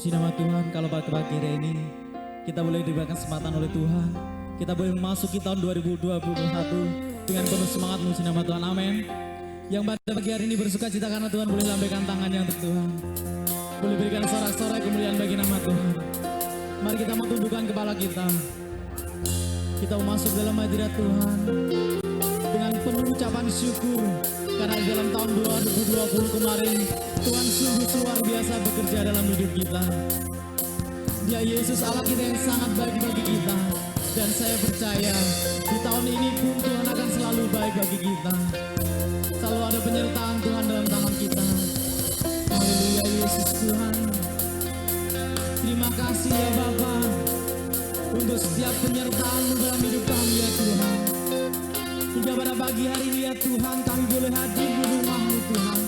Puji nama Tuhan, kalau pada pagi hari ini kita boleh diberikan kesempatan oleh Tuhan. Kita boleh memasuki tahun 2021 dengan penuh semangat memuji nama Tuhan, amin. Yang pada pagi hari ini bersuka cita karena Tuhan boleh lambaikan tangannya untuk Tuhan. Boleh berikan sorak-sorai kemuliaan bagi nama Tuhan. Mari kita tundukkan kepala kita. Kita masuk dalam hadirat Tuhan dengan penuh ucapan syukur. Karena di dalam tahun 2020 kemarin Tuhan sungguh luar biasa bekerja dalam hidup kita. Dia Yesus Allah kita yang sangat baik bagi kita. Dan saya percaya di tahun ini pun Tuhan akan selalu baik bagi kita. Selalu ada penyertaan Tuhan dalam tangan kita. Haleluya Yesus Tuhan. Terima kasih ya Bapa untuk setiap penyertaan-Mu dalam hidup kami ya Tuhan. Hingga pada pagi hari ini ya Tuhan kami boleh hadir di rumah-Mu Tuhan.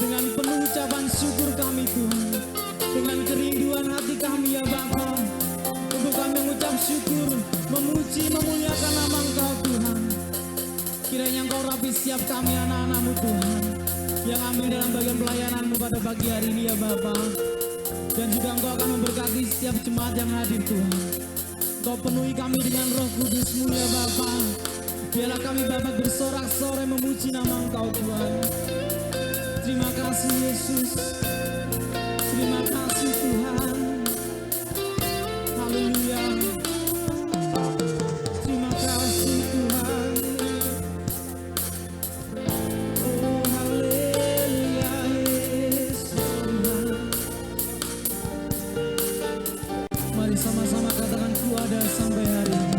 Dengan penuh ucapan syukur kami Tuhan. Dengan kerinduan hati kami ya Bapa. Untuk kami mengucap syukur, memuji, memuliakan nama Engkau Tuhan. Kiranya Engkau rapi setiap kami anak-anak-Mu Tuhan. Yang ambil dalam bagian pelayanan-Mu pada pagi hari ini ya Bapa. Dan juga Engkau akan memberkati setiap jemaat yang hadir Tuhan. Engkau penuhi kami dengan Roh Kudus-Mu ya Bapa. Biarlah kami dapat bersorak-sorai memuji nama Engkau Tuhan. Terima kasih Yesus. Terima kasih Tuhan. Haleluya. Terima kasih Tuhan. Oh haleluya Yesus Tuhan. Mari sama-sama katakan ku ada sampai hari ini.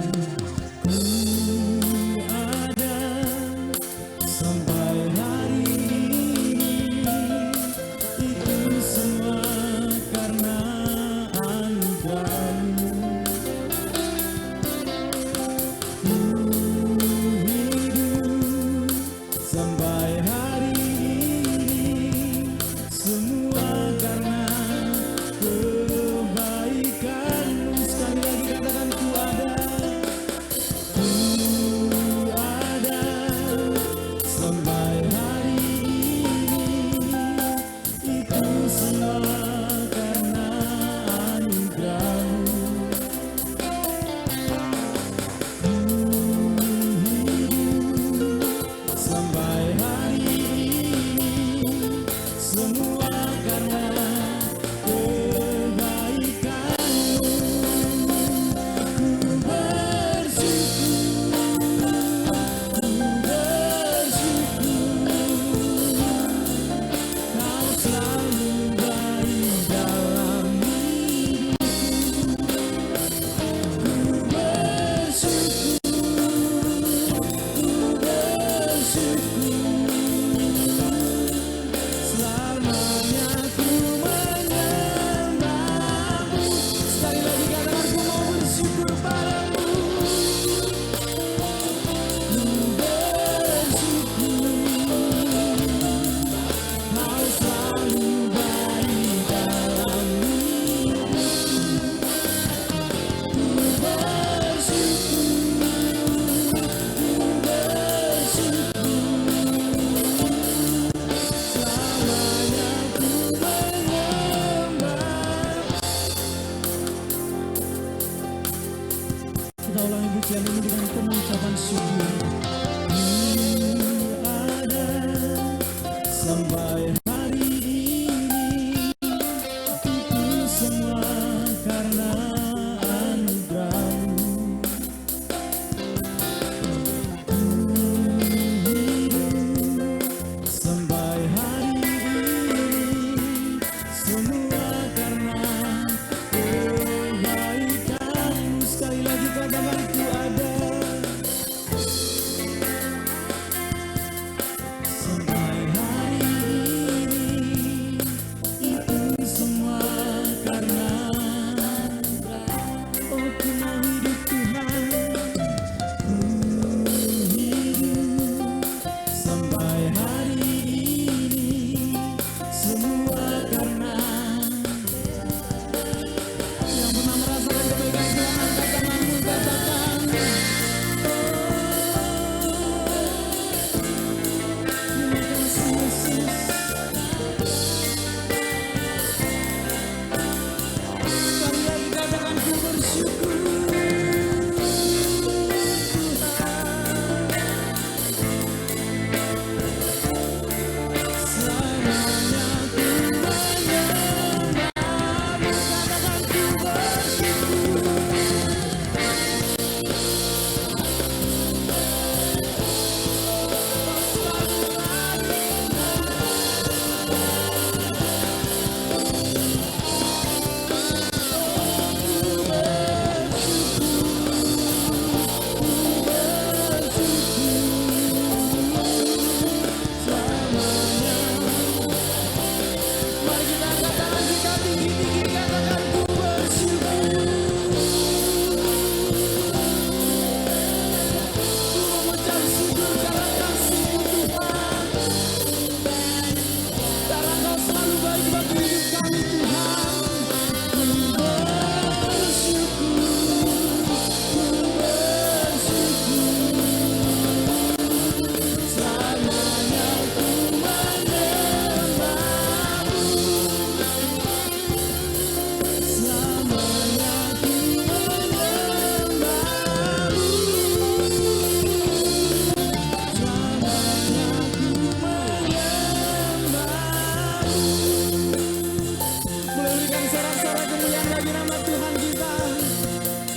berikan sorak-sorak kemuliaan bagi nama Tuhan kita.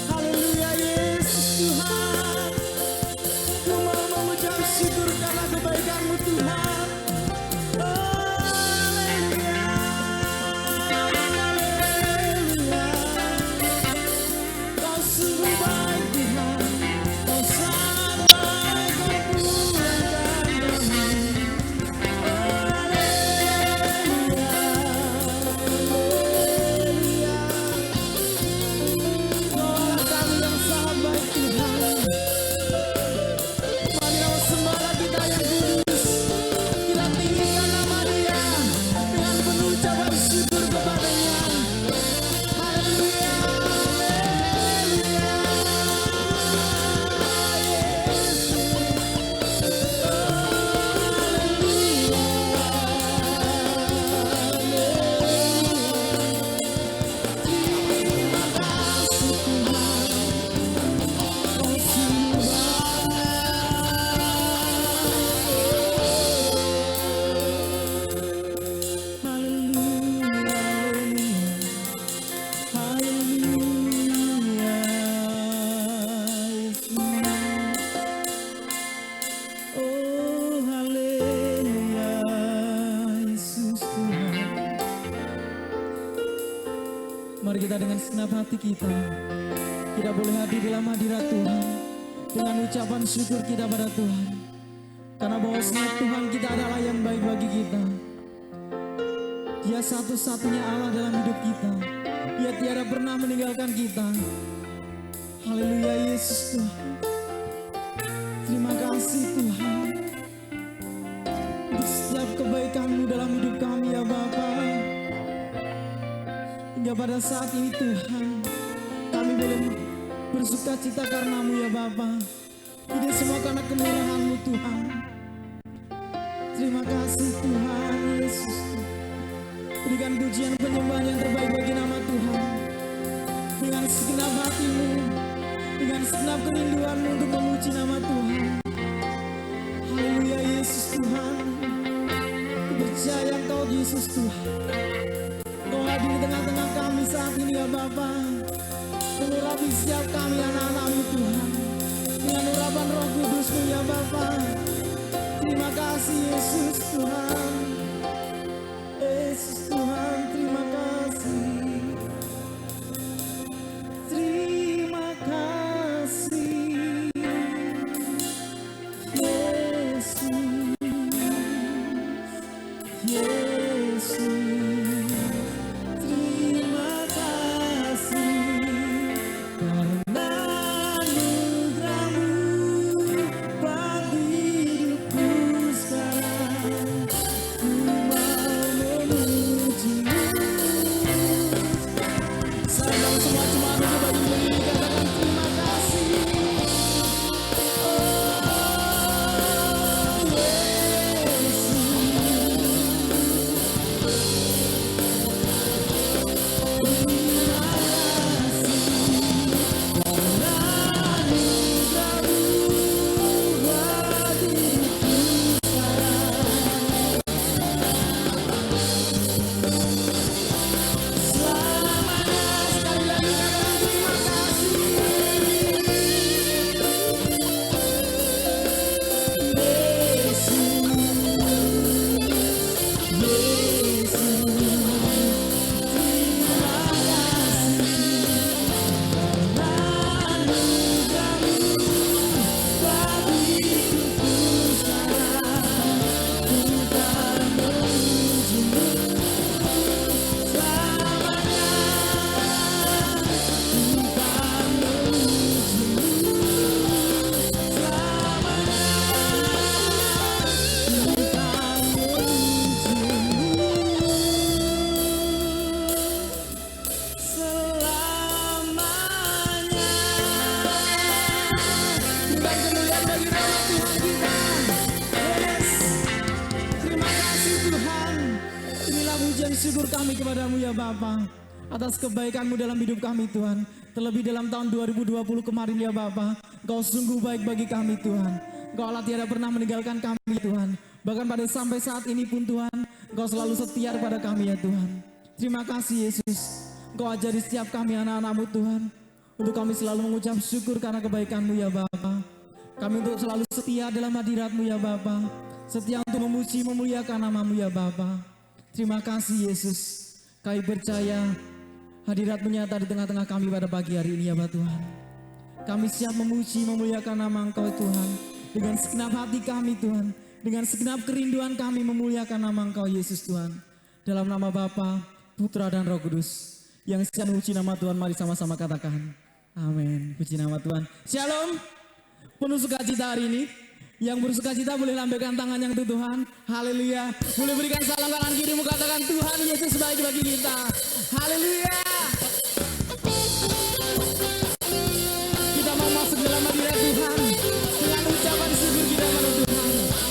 Haleluya Yesus Tuhan. Ku mau mengucap syukur karena kebaikan-Mu Tuhan. Mari kita dengan segenap hati kita boleh hadir dalam hadirat Tuhan dengan ucapan syukur kita pada Tuhan. Karena bahwasanya Tuhan kita adalah yang baik bagi kita. Dia satu-satunya Allah dalam hidup kita. Dia tiada pernah meninggalkan kita. Haleluya Yesus Tuhan. Terima kasih Tuhan untuk setiap kebaikan-Mu dalam hidup kami ya Bapa. Hingga pada saat ini Tuhan, kami boleh bersuka cita karena-Mu ya Bapa. Ini semua karena kemurahan-Mu Tuhan. Terima kasih Tuhan Yesus. Berikan pujian penyembahan yang terbaik bagi nama Tuhan. Dengan segenap hati-Mu, dengan segenap kerinduan-Mu untuk memuji nama Tuhan. Haleluya Yesus Tuhan. Ku percaya Engkau Yesus Tuhan. Engkau hadir di tengah-tengah kami saat ini ya Bapa. Mengurapi setiap kami anak-anak-Mu Tuhan. Dengan urapan Roh Kudus-Mu ya Bapa. Terima kasih Yesus Tuhan. Yesus Tuhan, terima kasih. Terima kasih. Yesus. Yesus. Syukur kami kepadamu ya Bapa, atas kebaikan-Mu dalam hidup kami Tuhan. Terlebih dalam tahun 2020 kemarin ya Bapa, Engkau sungguh baik bagi kami Tuhan. Engkau Allah tiada pernah meninggalkan kami Tuhan. Bahkan pada sampai saat ini pun Tuhan, Engkau selalu setia kepada kami ya Tuhan. Terima kasih Yesus. Engkau ajari setiap kami anak-anak-Mu Tuhan. Untuk kami selalu mengucap syukur karena kebaikan-Mu ya Bapa. Kami untuk selalu setia dalam hadirat-Mu ya Bapa. Setia untuk memuji memuliakan nama-Mu ya Bapa. Terima kasih Yesus. Kami percaya hadirat-Mu nyata di tengah-tengah kami pada pagi hari ini ya Bapak Tuhan. Kami siap memuji memuliakan nama Engkau Tuhan. Dengan segenap hati kami Tuhan. Dengan segenap kerinduan kami memuliakan nama Engkau Yesus Tuhan. Dalam nama Bapa, Putra dan Roh Kudus. Yang siap memuji nama Tuhan, mari sama-sama katakan. Amin. Puji nama Tuhan. Shalom. Penuh sukacita hari ini. Yang bersukacita boleh lambaikan tangan yang untuk Tuhan. Haleluya. Boleh berikan salam kanan kirimu, katakan Tuhan Yesus baik bagi kita. Haleluya. Kita mau masuk dalam hadirat Tuhan dengan ucapan syukur kita kepada Tuhan.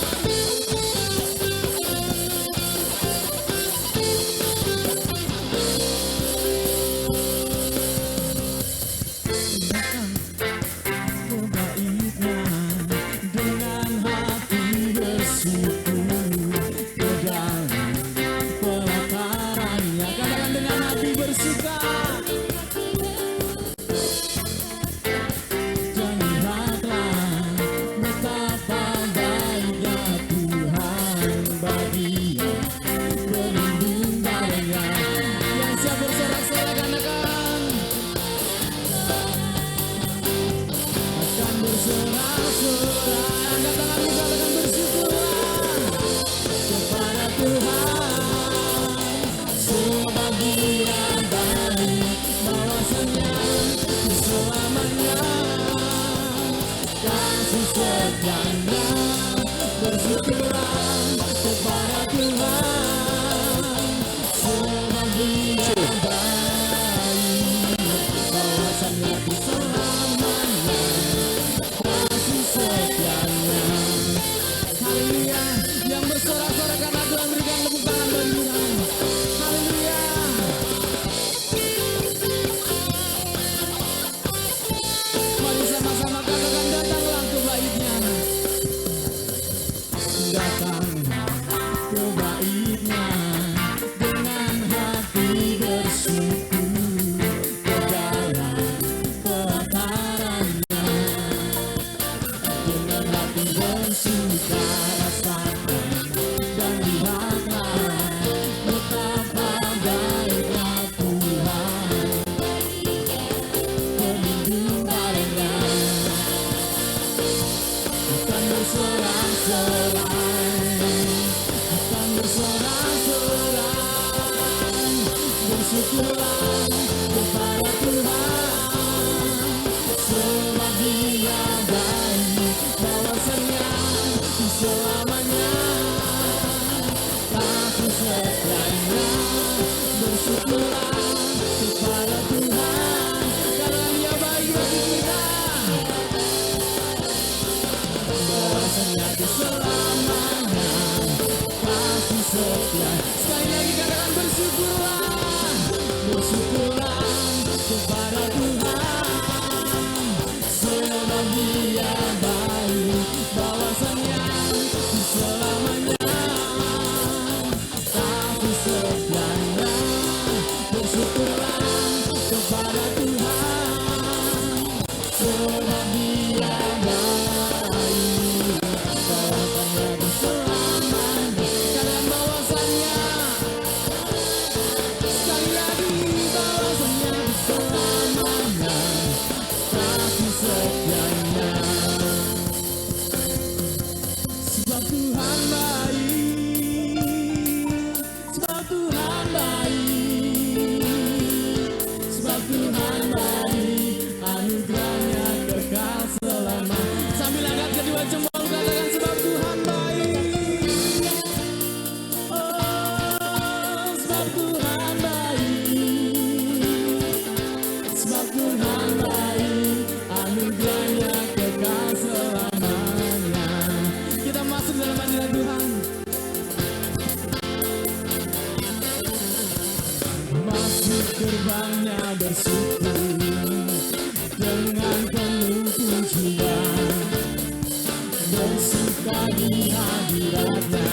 Hadiratnya,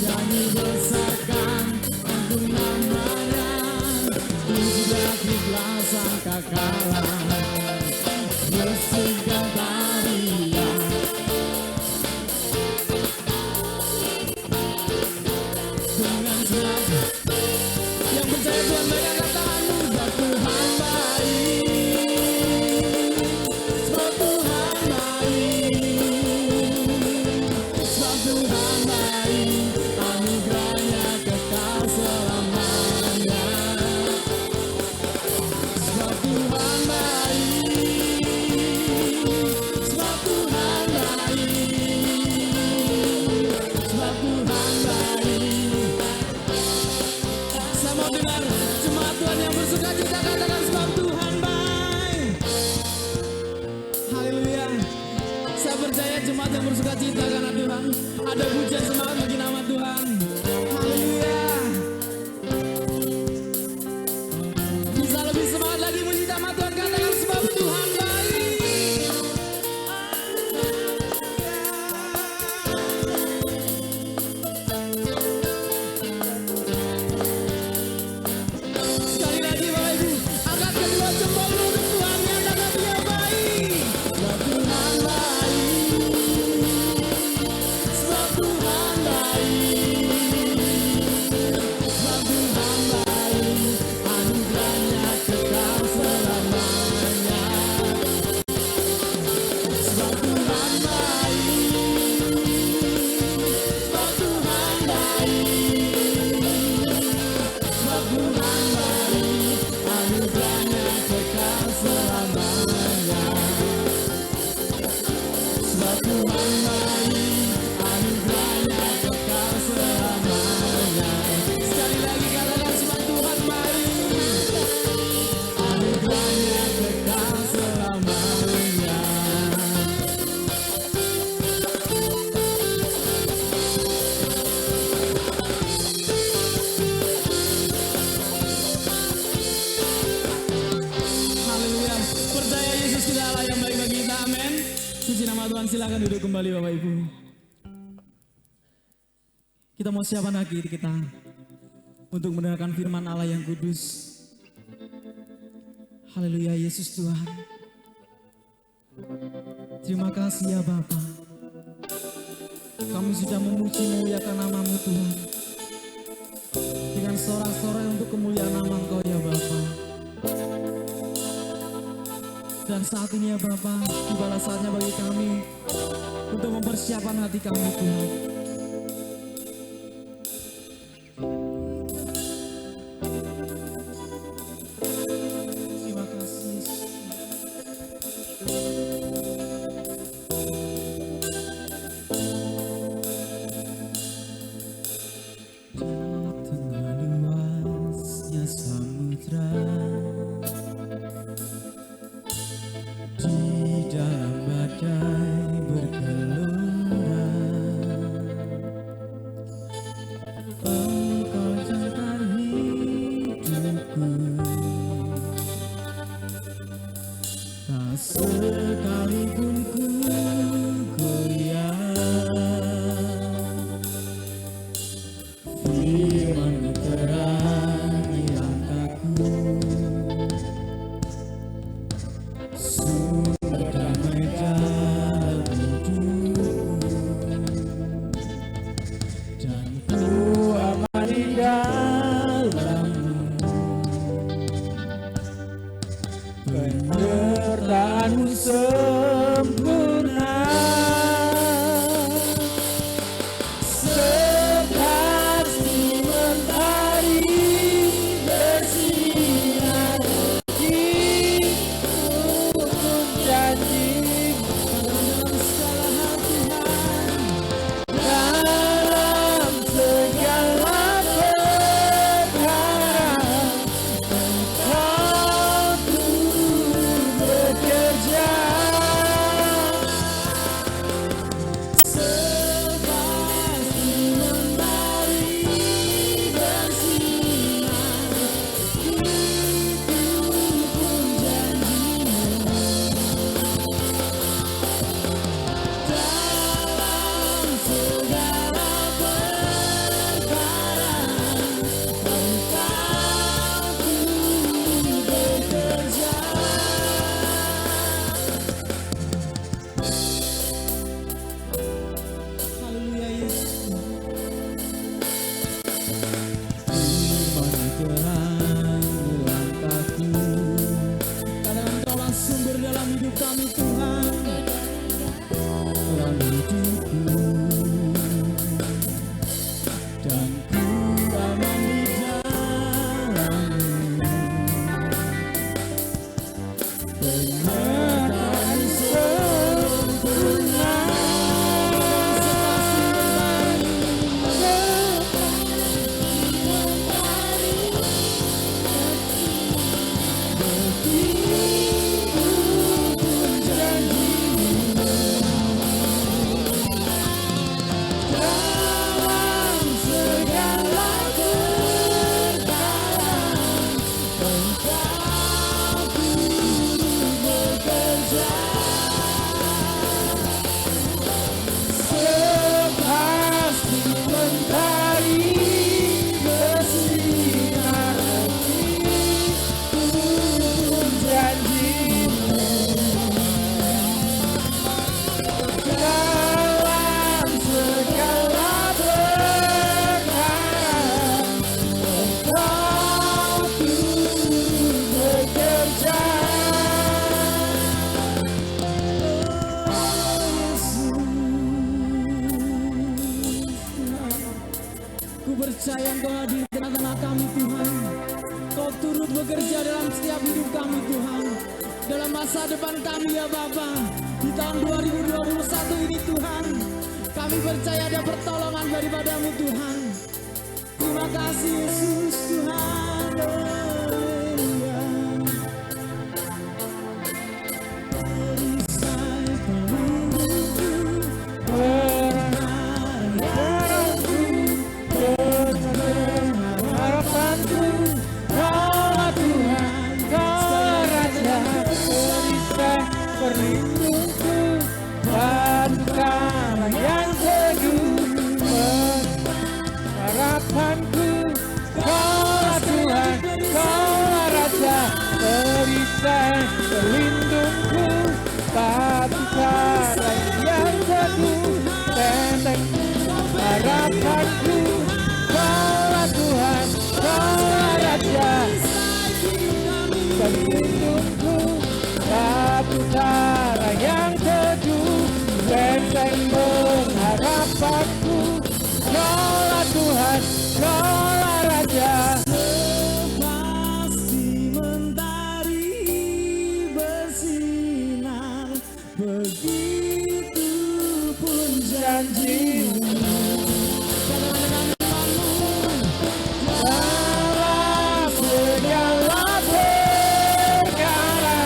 nyanyi besarkan untuk namanya. sudah ikhlas sangka kalah, bersuka bahagia. Dengan senang yang percaya Tuhan baik angkat tanganmu. Sebab Tuhan baik, sebab Tuhan baik, sebab Tuhan baik, anugerahnya kekal selamanya. Sebab Tuhan baik, sebab Tuhan baik, sebab Tuhan baik. Saya mau dengar jemaat Tuhan yang bersuka cita katakan sebab Tuhan baik. Haleluya. Saya percaya jemaat yang bersuka cita karena Tuhan, ada pujian semangat bagi nama Tuhan. Haleluya. Bisa lebih semangat lagi muji nama Tuhan, katakan sebab Tuhan baik. Sekali lagi Bapak Ibu, angkat kedua jempol untuk Tuhan, nyatakan Dia baik. Sebab Tuhan baik, sebab Tuhan baik, sebab Tuhan baik, anugerahnya kekal selamanya. Sebab Tuhan baik, sebab Tuhan baik, sebab Tuhan baik, anugerahnya kekal selamanya. Sebab Tuhan baik, anugerahnya kekal selamanya. Sekali lagi katakan sebab Tuhan baik, anugerahnya kekal selamanya. Haleluya. Percaya Yesus kita Allah yang baik bagi kita. Amin. Puji nama Tuhan. Silakan duduk kembali Bapak Ibu. Kita mau siapkan hati kita untuk mendengarkan firman Allah yang kudus. Haleluya, Yesus Tuhan. Terima kasih ya Bapa. Kami sudah memuji memuliakan nama-Mu Tuhan. Dengan sorak-sorai untuk kemuliaan nama Engkau ya Bapa. Dan saat ini ya Bapa, tibalah saatnya bagi kami untuk mempersiapkan hati kami Tuhan. Terima kasih Yesus. Di tengah luasnya samudra, di dalam badai bergelora, Engkau jangkar hidupku. Tak sekalipun ku goyah, firman-Mu terangi langkahku. Sumber damai dalam hidupku, dan ku aman di dalam-Mu. Penyertaan-Mu sempurna, seperti mentari bersinar di ufuk janji. Dalam segala hal Tuhan, dalam segala perkara, Engkau turut bekerja. kami Tuhan dalam hidupku, dan ku aman di dalam-Mu. Penyertaan sempurna percaya Engkau hadir di tengah-tengah kami Tuhan. Kau turut bekerja dalam setiap hidup kami Tuhan. Dalam masa depan kami ya Bapa. Di tahun 2021 ini Tuhan. Kami percaya ada pertolongan daripada-Mu Tuhan. Terima kasih Yesus Tuhan. Haleluya. Perisai pelindungku, perlindungku, batu karang yang teguh, harapanku, Kaulah Tuhan, Kaulah Raja, perisai perlindungku, batu karang yang teguh, benteng harapanku, Kaulah Tuhan, Kaulah Raja, perlindungku, batu karang yang teguh, benteng pengharapanku, Kaulah Tuhan, Kaulah Raja. pasti mentari bersinar, begitu pun janji-Mu. Dalam segala perkara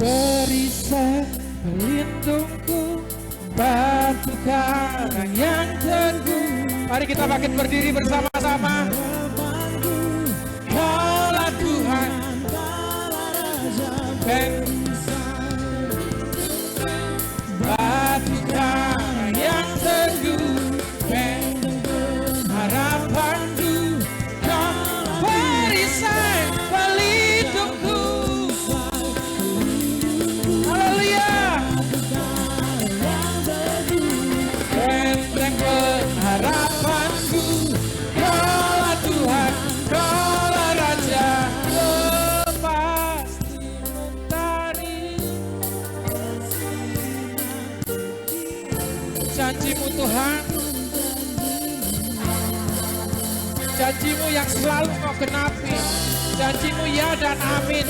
perisai pelindungku, batu karang yang teguh. Mari kita bangkit berdiri bersama-sama. Kaulah Tuhan, batu karang yang teguh, harapanku, Kau perisai pelindungku. Haleluya. Benteng pengharapanku, Kaulah Tuhan, Kaulah Raja, pasti mentari. Janji-Mu Tuhan, janji-Mu yang selalu Kau genapi, janji-Mu ya dan amin.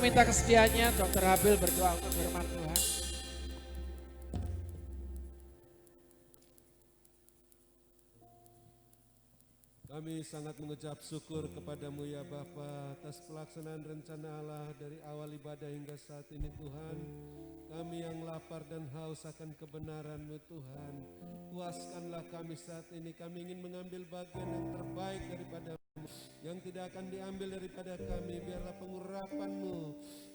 minta kesediaannya, Dr. Habil berdoa untuk firman Tuhan. Kami sangat mengucap syukur kepadamu ya Bapa atas pelaksanaan rencana Allah dari awal ibadah hingga saat ini Tuhan. Kami yang lapar dan haus akan kebenaran-Mu Tuhan. Puaskanlah kami saat ini, kami ingin mengambil bagian yang terbaik daripada yang tidak akan diambil daripada kami. Biarlah pengurapan-Mu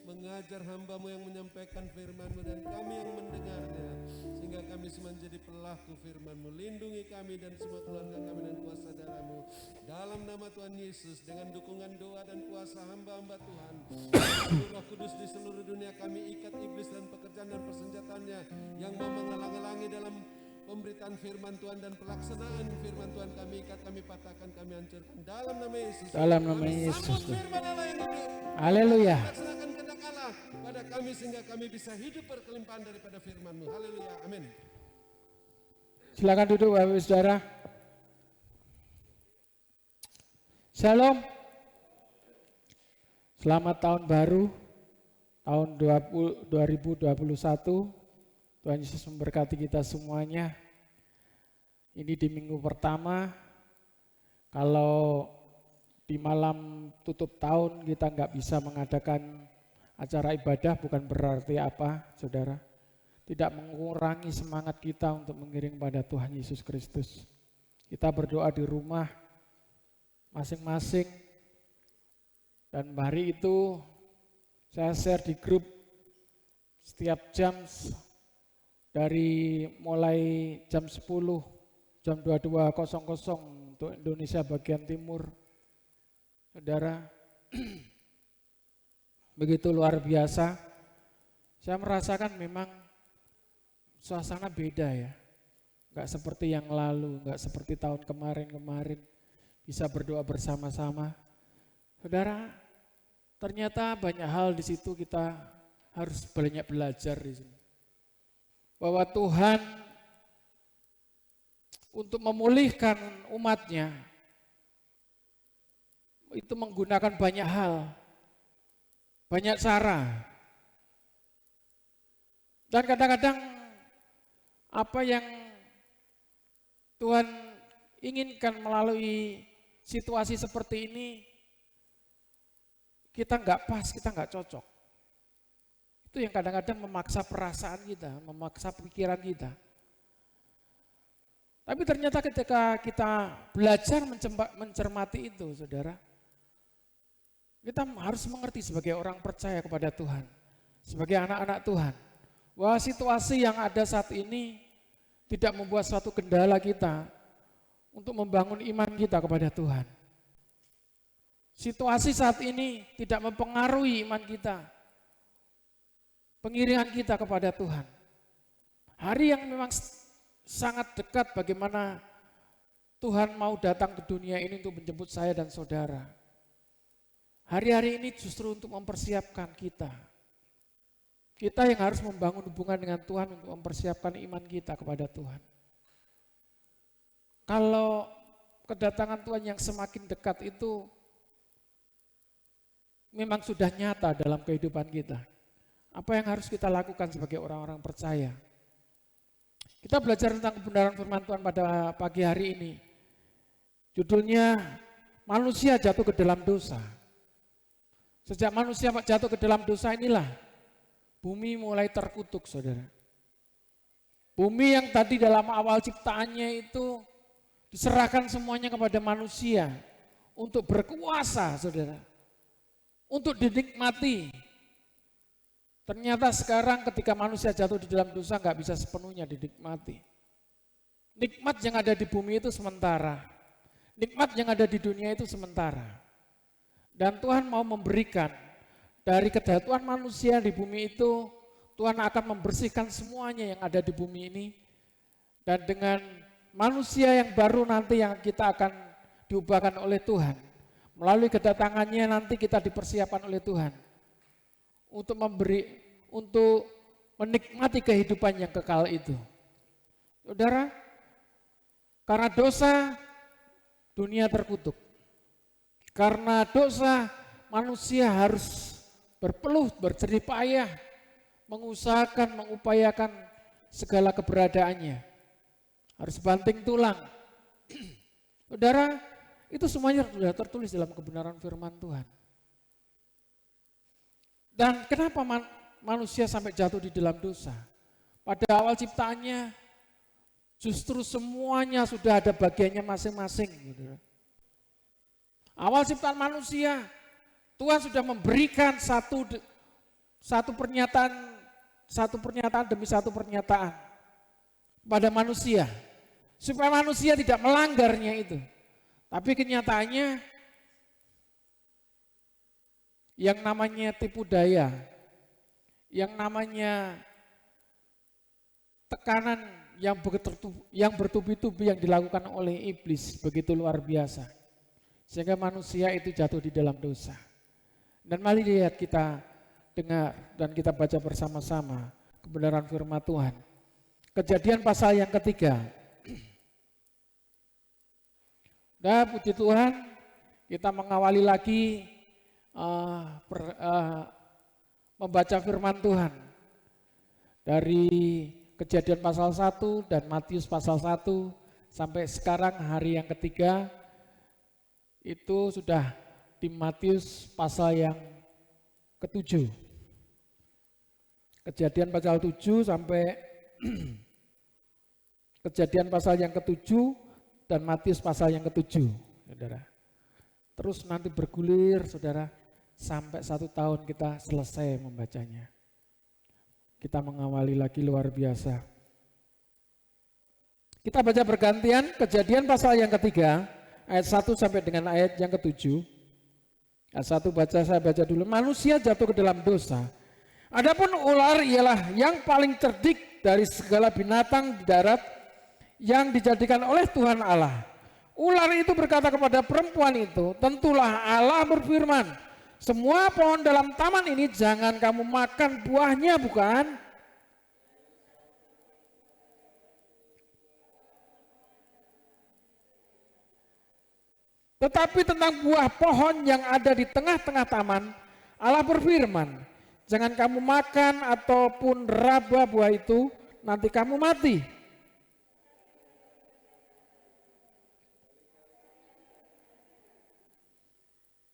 mengajar hamba-Mu yang menyampaikan firman-Mu dan kami yang mendengarnya, sehingga kami semua menjadi pelaku firman-Mu. Lindungi kami dan semua keluarga kami dan kuasa darah-Mu, dalam nama Tuhan Yesus, dengan dukungan doa dan kuasa hamba-hamba Tuhan. Roh Kudus di seluruh dunia, kami ikat iblis dan pekerjaan dan persenjataannya yang mau menghalang-halangi dalam pemberitaan firman Tuhan dan pelaksanaan firman Tuhan. Kami ikat, kami patahkan, kami hancurkan dalam nama Yesus. Dalam nama Kami Yesus. sambut firman Allah yang hidup. Haleluya. Laksanakan kehendak Allah pada kami sehingga kami bisa hidup berkelimpahan daripada firman-Mu. Haleluya. Amin. Silakan duduk Bapak Ibu Saudara. Shalom. Selamat tahun baru, tahun 2021. Tuhan Yesus memberkati kita semuanya. Ini di minggu pertama, kalau di malam tutup tahun kita nggak bisa mengadakan acara ibadah, bukan berarti apa, saudara. Tidak mengurangi semangat kita untuk mengiring pada Tuhan Yesus Kristus. Kita berdoa di rumah masing-masing, dan hari itu saya share di grup setiap jam, dari mulai jam 10, jam 22.00 untuk Indonesia bagian timur. Saudara, begitu luar biasa. Saya merasakan memang suasana beda ya. Enggak seperti yang lalu, enggak seperti tahun kemarin-kemarin. Bisa berdoa bersama-sama. Saudara, ternyata banyak hal di situ kita harus banyak belajar di sini. Bahwa Tuhan untuk memulihkan umatnya itu menggunakan banyak hal, banyak cara. Dan kadang-kadang apa yang Tuhan inginkan melalui situasi seperti ini, kita nggak pas, kita nggak cocok. Itu yang kadang-kadang memaksa perasaan kita, memaksa pikiran kita. Tapi ternyata ketika kita belajar mencermati itu, saudara, kita harus mengerti sebagai orang percaya kepada Tuhan, sebagai anak-anak Tuhan, bahwa situasi yang ada saat ini tidak membuat suatu kendala kita untuk membangun iman kita kepada Tuhan. Situasi saat ini tidak mempengaruhi iman kita, pengiringan kita kepada Tuhan. Hari yang memang sangat dekat bagaimana Tuhan mau datang ke dunia ini untuk menjemput saya dan saudara. Hari-hari ini justru untuk mempersiapkan kita. Kita yang harus membangun hubungan dengan Tuhan untuk mempersiapkan iman kita kepada Tuhan. Kalau kedatangan Tuhan yang semakin dekat itu memang sudah nyata dalam kehidupan kita. Apa yang harus kita lakukan sebagai orang-orang percaya? Kita belajar tentang kebenaran firman Tuhan pada pagi hari ini. Judulnya, manusia jatuh ke dalam dosa. Sejak manusia jatuh ke dalam dosa inilah, bumi mulai terkutuk, saudara. Bumi yang tadi dalam awal ciptaannya itu diserahkan semuanya kepada manusia untuk berkuasa, saudara. Untuk dinikmati. Ternyata sekarang ketika manusia jatuh di dalam dosa nggak bisa sepenuhnya dinikmati. Nikmat yang ada di bumi itu sementara. Nikmat yang ada di dunia itu sementara. Dan Tuhan mau memberikan dari kejatuhan manusia di bumi itu, Tuhan akan membersihkan semuanya yang ada di bumi ini. Dan dengan manusia yang baru nanti yang kita akan diubahkan oleh Tuhan. Melalui kedatangannya nanti kita dipersiapkan oleh Tuhan untuk menikmati kehidupan yang kekal itu. Saudara, karena dosa dunia terkutuk. Karena dosa manusia harus berpeluh, berjerih payah, mengusahakan, mengupayakan segala keberadaannya. Harus banting tulang. Saudara, itu semuanya sudah tertulis dalam kebenaran firman Tuhan. Dan kenapa manusia sampai jatuh di dalam dosa? Pada awal ciptaannya justru semuanya sudah ada bagiannya masing-masing. Awal ciptaan manusia, Tuhan sudah memberikan satu pernyataan demi satu pernyataan pada manusia, supaya manusia tidak melanggarnya itu. Tapi kenyataannya yang namanya tipu daya, yang namanya tekanan yang bertubi-tubi yang dilakukan oleh iblis begitu luar biasa. Sehingga manusia itu jatuh di dalam dosa. Dan mari lihat, kita dengar dan kita baca bersama-sama kebenaran firman Tuhan. Kejadian pasal yang ketiga. Nah, puji Tuhan, kita mengawali lagi membaca firman Tuhan dari Kejadian pasal 1 dan Matius pasal 1 sampai sekarang hari yang ketiga. Itu sudah di Matius pasal yang ke-7. Kejadian pasal 7 sampai Kejadian pasal yang ke-7 dan Matius pasal yang ke-7, saudara. Terus nanti bergulir, saudara, sampai 1 tahun kita selesai membacanya. Kita mengawali lagi luar biasa. Kita baca bergantian Kejadian pasal yang ketiga, ayat 1 sampai dengan ayat yang ke-7. Ayat 1 saya baca dulu. Manusia jatuh ke dalam dosa. Adapun ular ialah yang paling cerdik dari segala binatang di darat yang dijadikan oleh Tuhan Allah. Ular itu berkata kepada perempuan itu, tentulah Allah berfirman, semua pohon dalam taman ini jangan kamu makan buahnya, bukan? Tetapi tentang buah pohon yang ada di tengah-tengah taman, Allah berfirman, jangan kamu makan ataupun raba buah itu, nanti kamu mati.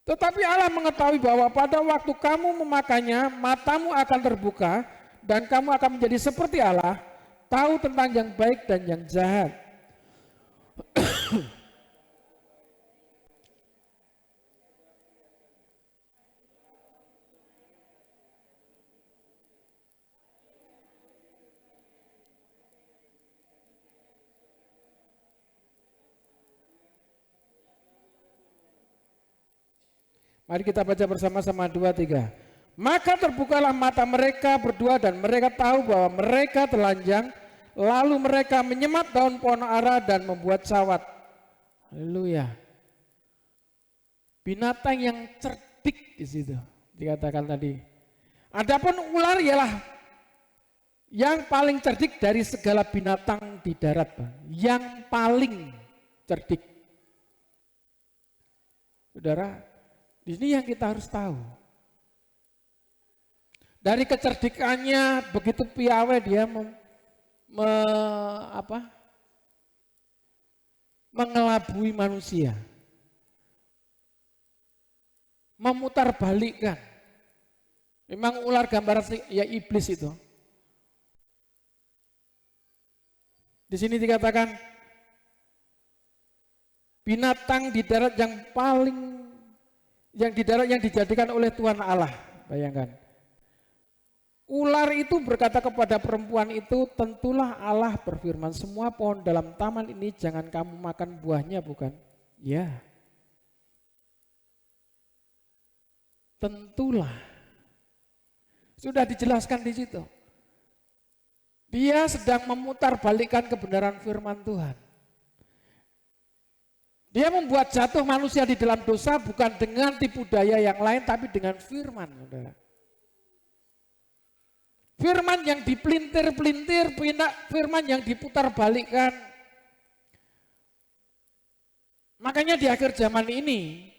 Tetapi Allah mengetahui bahwa pada waktu kamu memakannya, matamu akan terbuka dan kamu akan menjadi seperti Allah, tahu tentang yang baik dan yang jahat. Mari kita baca bersama-sama 2, 3. Maka terbukalah mata mereka berdua dan mereka tahu bahwa mereka telanjang, lalu mereka menyemat daun pohon ara dan membuat sawat. Haleluya. Binatang yang cerdik di situ dikatakan tadi. Adapun ular ialah yang paling cerdik dari segala binatang di darat, yang paling cerdik. Saudara, di sini yang kita harus tahu. Dari kecerdikannya begitu piawai dia mengelabui manusia. Memutarbalikkan. Memang ular gambaran ya iblis itu. Di sini dikatakan binatang di darat yang yang dijadikan oleh Tuhan Allah. Bayangkan. Ular itu berkata kepada perempuan itu, tentulah Allah berfirman, semua pohon dalam taman ini jangan kamu makan buahnya, bukan? Ya. Tentulah. Sudah dijelaskan di situ. Dia sedang memutarbalikkan kebenaran firman Tuhan. Dia membuat jatuh manusia di dalam dosa bukan dengan tipu daya yang lain, tapi dengan firman. Saudara. Firman yang dipelintir-pelintir, firman yang diputarbalikkan. Makanya di akhir zaman ini,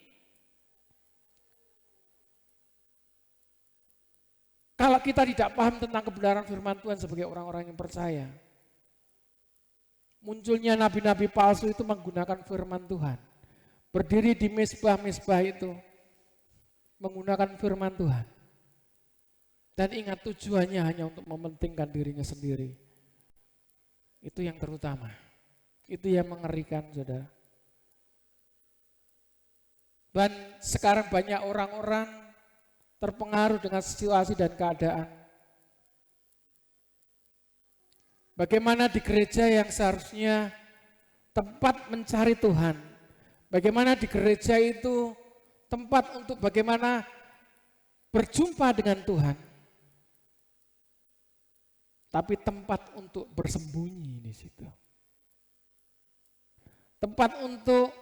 Kalau kita tidak paham tentang kebenaran firman Tuhan sebagai orang-orang yang percaya, munculnya nabi-nabi palsu itu menggunakan firman Tuhan. Berdiri di mezbah-mezbah itu menggunakan firman Tuhan. Dan ingat tujuannya hanya untuk mementingkan dirinya sendiri. Itu yang terutama. Itu yang mengerikan, saudara. Dan sekarang banyak orang-orang terpengaruh dengan situasi dan keadaan. Bagaimana di gereja yang seharusnya tempat mencari Tuhan. Bagaimana di gereja itu tempat untuk bagaimana berjumpa dengan Tuhan. Tapi tempat untuk bersembunyi di situ. Tempat untuk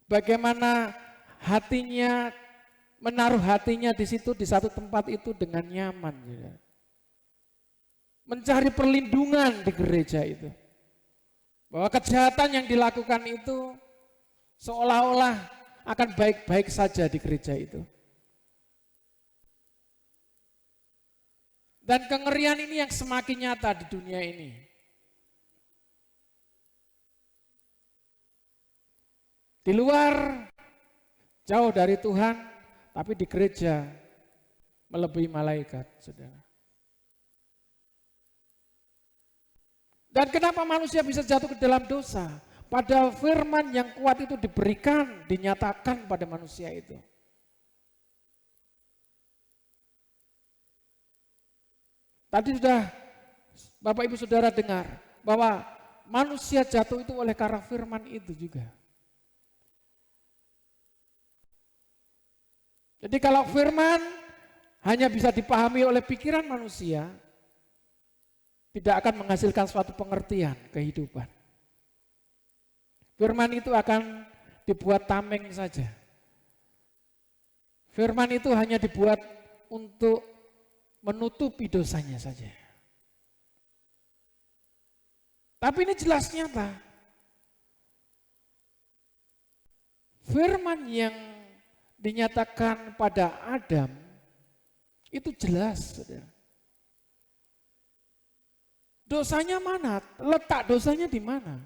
bagaimana hatinya, menaruh hatinya di situ, di satu tempat itu dengan nyaman. Mencari perlindungan di gereja itu. Bahwa kejahatan yang dilakukan itu seolah-olah akan baik-baik saja di gereja itu. Dan kengerian ini yang semakin nyata di dunia ini. Di luar jauh dari Tuhan, tapi di gereja melebihi malaikat, saudara. Dan kenapa manusia bisa jatuh ke dalam dosa? Padahal firman yang kuat itu diberikan, dinyatakan pada manusia itu. Tadi sudah Bapak Ibu Saudara dengar bahwa manusia jatuh itu oleh karena firman itu juga. Jadi kalau firman hanya bisa dipahami oleh pikiran manusia, tidak akan menghasilkan suatu pengertian kehidupan. Firman itu akan dibuat tameng saja. Firman itu hanya dibuat untuk menutupi dosanya saja. Tapi ini jelas nyata. Firman yang dinyatakan pada Adam itu jelas, saudara. Dosanya mana? Letak dosanya di mana?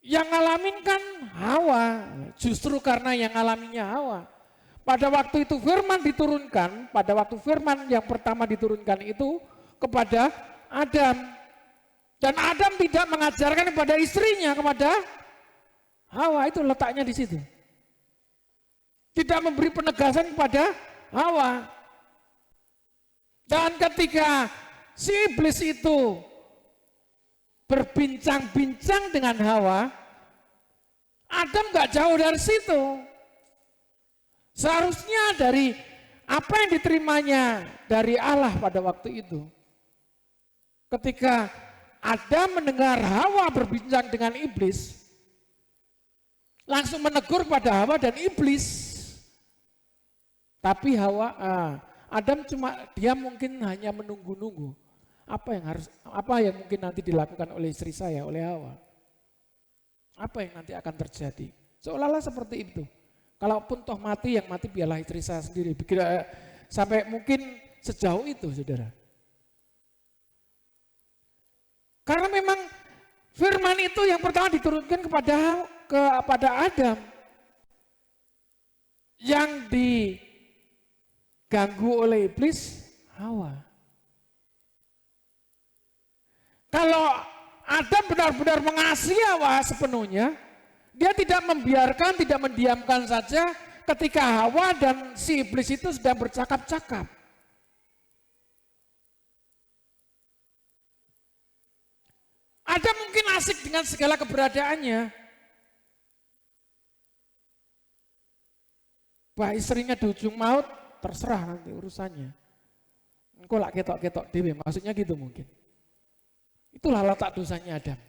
Yang ngalamin kan Hawa, justru karena yang ngalaminya Hawa. Pada waktu itu firman diturunkan, pada waktu firman yang pertama diturunkan itu kepada Adam. Dan Adam tidak mengajarkan kepada istrinya, kepada Hawa, itu letaknya di situ. Tidak memberi penegasan kepada Hawa. Dan ketika si iblis itu berbincang-bincang dengan Hawa, Adam gak jauh dari situ. Seharusnya dari apa yang diterimanya dari Allah pada waktu itu. Ketika Adam mendengar Hawa berbincang dengan iblis, langsung menegur pada Hawa dan iblis. Tapi Adam dia mungkin hanya menunggu-nunggu apa yang mungkin nanti dilakukan oleh istri saya, oleh Hawa. Apa yang nanti akan terjadi? Seolah-olah seperti itu. Kalaupun toh mati, yang mati biarlah istri saya sendiri. Sampai mungkin sejauh itu, saudara. Karena memang firman itu yang pertama diturunkan kepada Adam. Yang diganggu oleh iblis, Hawa. Kalau Adam benar-benar mengasihi Hawa sepenuhnya, dia tidak membiarkan, tidak mendiamkan saja ketika Hawa dan si iblis itu sedang bercakap-cakap. Adam mungkin asik dengan segala keberadaannya. Wah, istrinya di ujung maut, terserah nanti urusannya. Engkau lah ketok-ketok dewe, maksudnya gitu mungkin. Itulah letak dosanya Adam.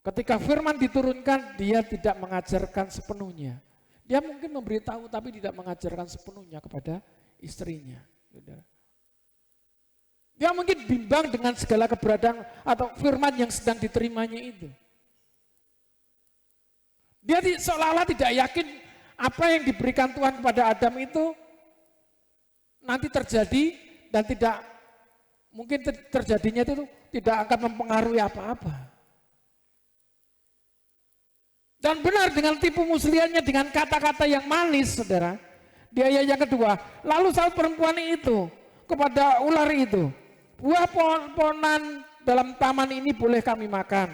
Ketika firman diturunkan, dia tidak mengajarkan sepenuhnya. Dia mungkin memberitahu tapi tidak mengajarkan sepenuhnya kepada istrinya. Dia mungkin bimbang dengan segala keberadaan atau firman yang sedang diterimanya itu. Dia seolah-olah tidak yakin apa yang diberikan Tuhan kepada Adam itu nanti terjadi dan tidak mungkin terjadinya itu tidak akan mempengaruhi apa-apa. Dan benar dengan tipu muslihatnya dengan kata-kata yang manis, saudara. Di ayat yang kedua, lalu saat perempuan itu kepada ular itu, buah pohon-pohonan dalam taman ini boleh kami makan.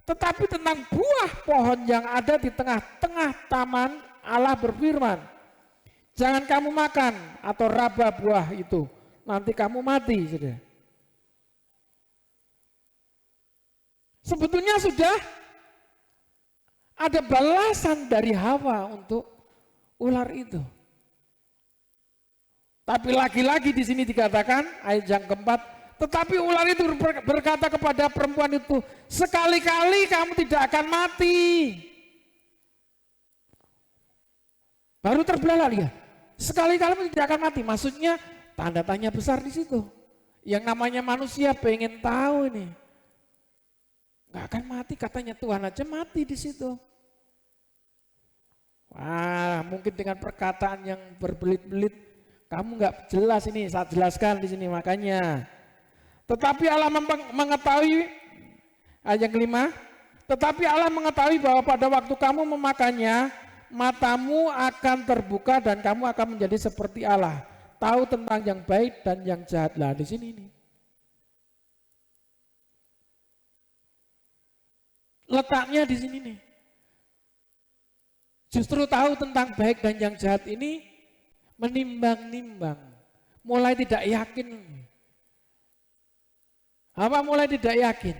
Tetapi tentang buah pohon yang ada di tengah-tengah taman, Allah berfirman, jangan kamu makan atau raba buah itu, nanti kamu mati. Saudara. Sebetulnya sudah ada balasan dari Hawa untuk ular itu. Tapi lagi-lagi di sini dikatakan ayat yang keempat, tetapi ular itu berkata kepada perempuan itu, sekali-kali kamu tidak akan mati. Baru terbelalak ya. Sekali-kali kamu tidak akan mati. Maksudnya tanda tanya besar di situ. Yang namanya manusia pengen tahu ini. Nggak akan mati, katanya Tuhan aja mati di situ. Wah, mungkin dengan perkataan yang berbelit-belit, kamu nggak jelas ini, saya jelaskan di sini makanya. Tetapi Allah mengetahui, ayat yang kelima, tetapi Allah mengetahui bahwa pada waktu kamu memakannya, matamu akan terbuka dan kamu akan menjadi seperti Allah, tahu tentang yang baik dan yang jahat. Lah di sini nih. Letaknya di sini nih. Justru tahu tentang baik dan yang jahat ini menimbang-nimbang, mulai tidak yakin. Apa mulai tidak yakin?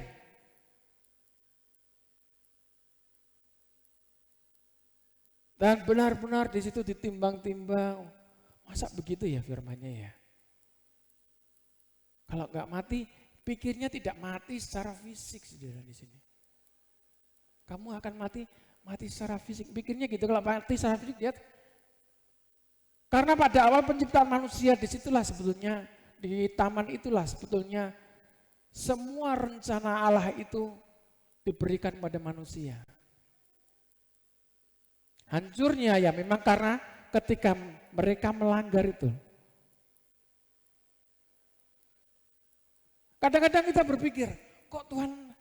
Dan benar-benar di situ ditimbang-timbang. Masa begitu ya firman-Nya ya? Kalau nggak mati, pikirnya tidak mati secara fisik, saudara di sini. Kamu akan mati secara fisik. Pikirnya gitu, kalau mati secara fisik, lihat. Karena pada awal penciptaan manusia, disitulah sebetulnya, di taman itulah sebetulnya, semua rencana Allah itu diberikan pada manusia. Hancurnya ya memang karena ketika mereka melanggar itu. Kadang-kadang kita berpikir, kok Tuhan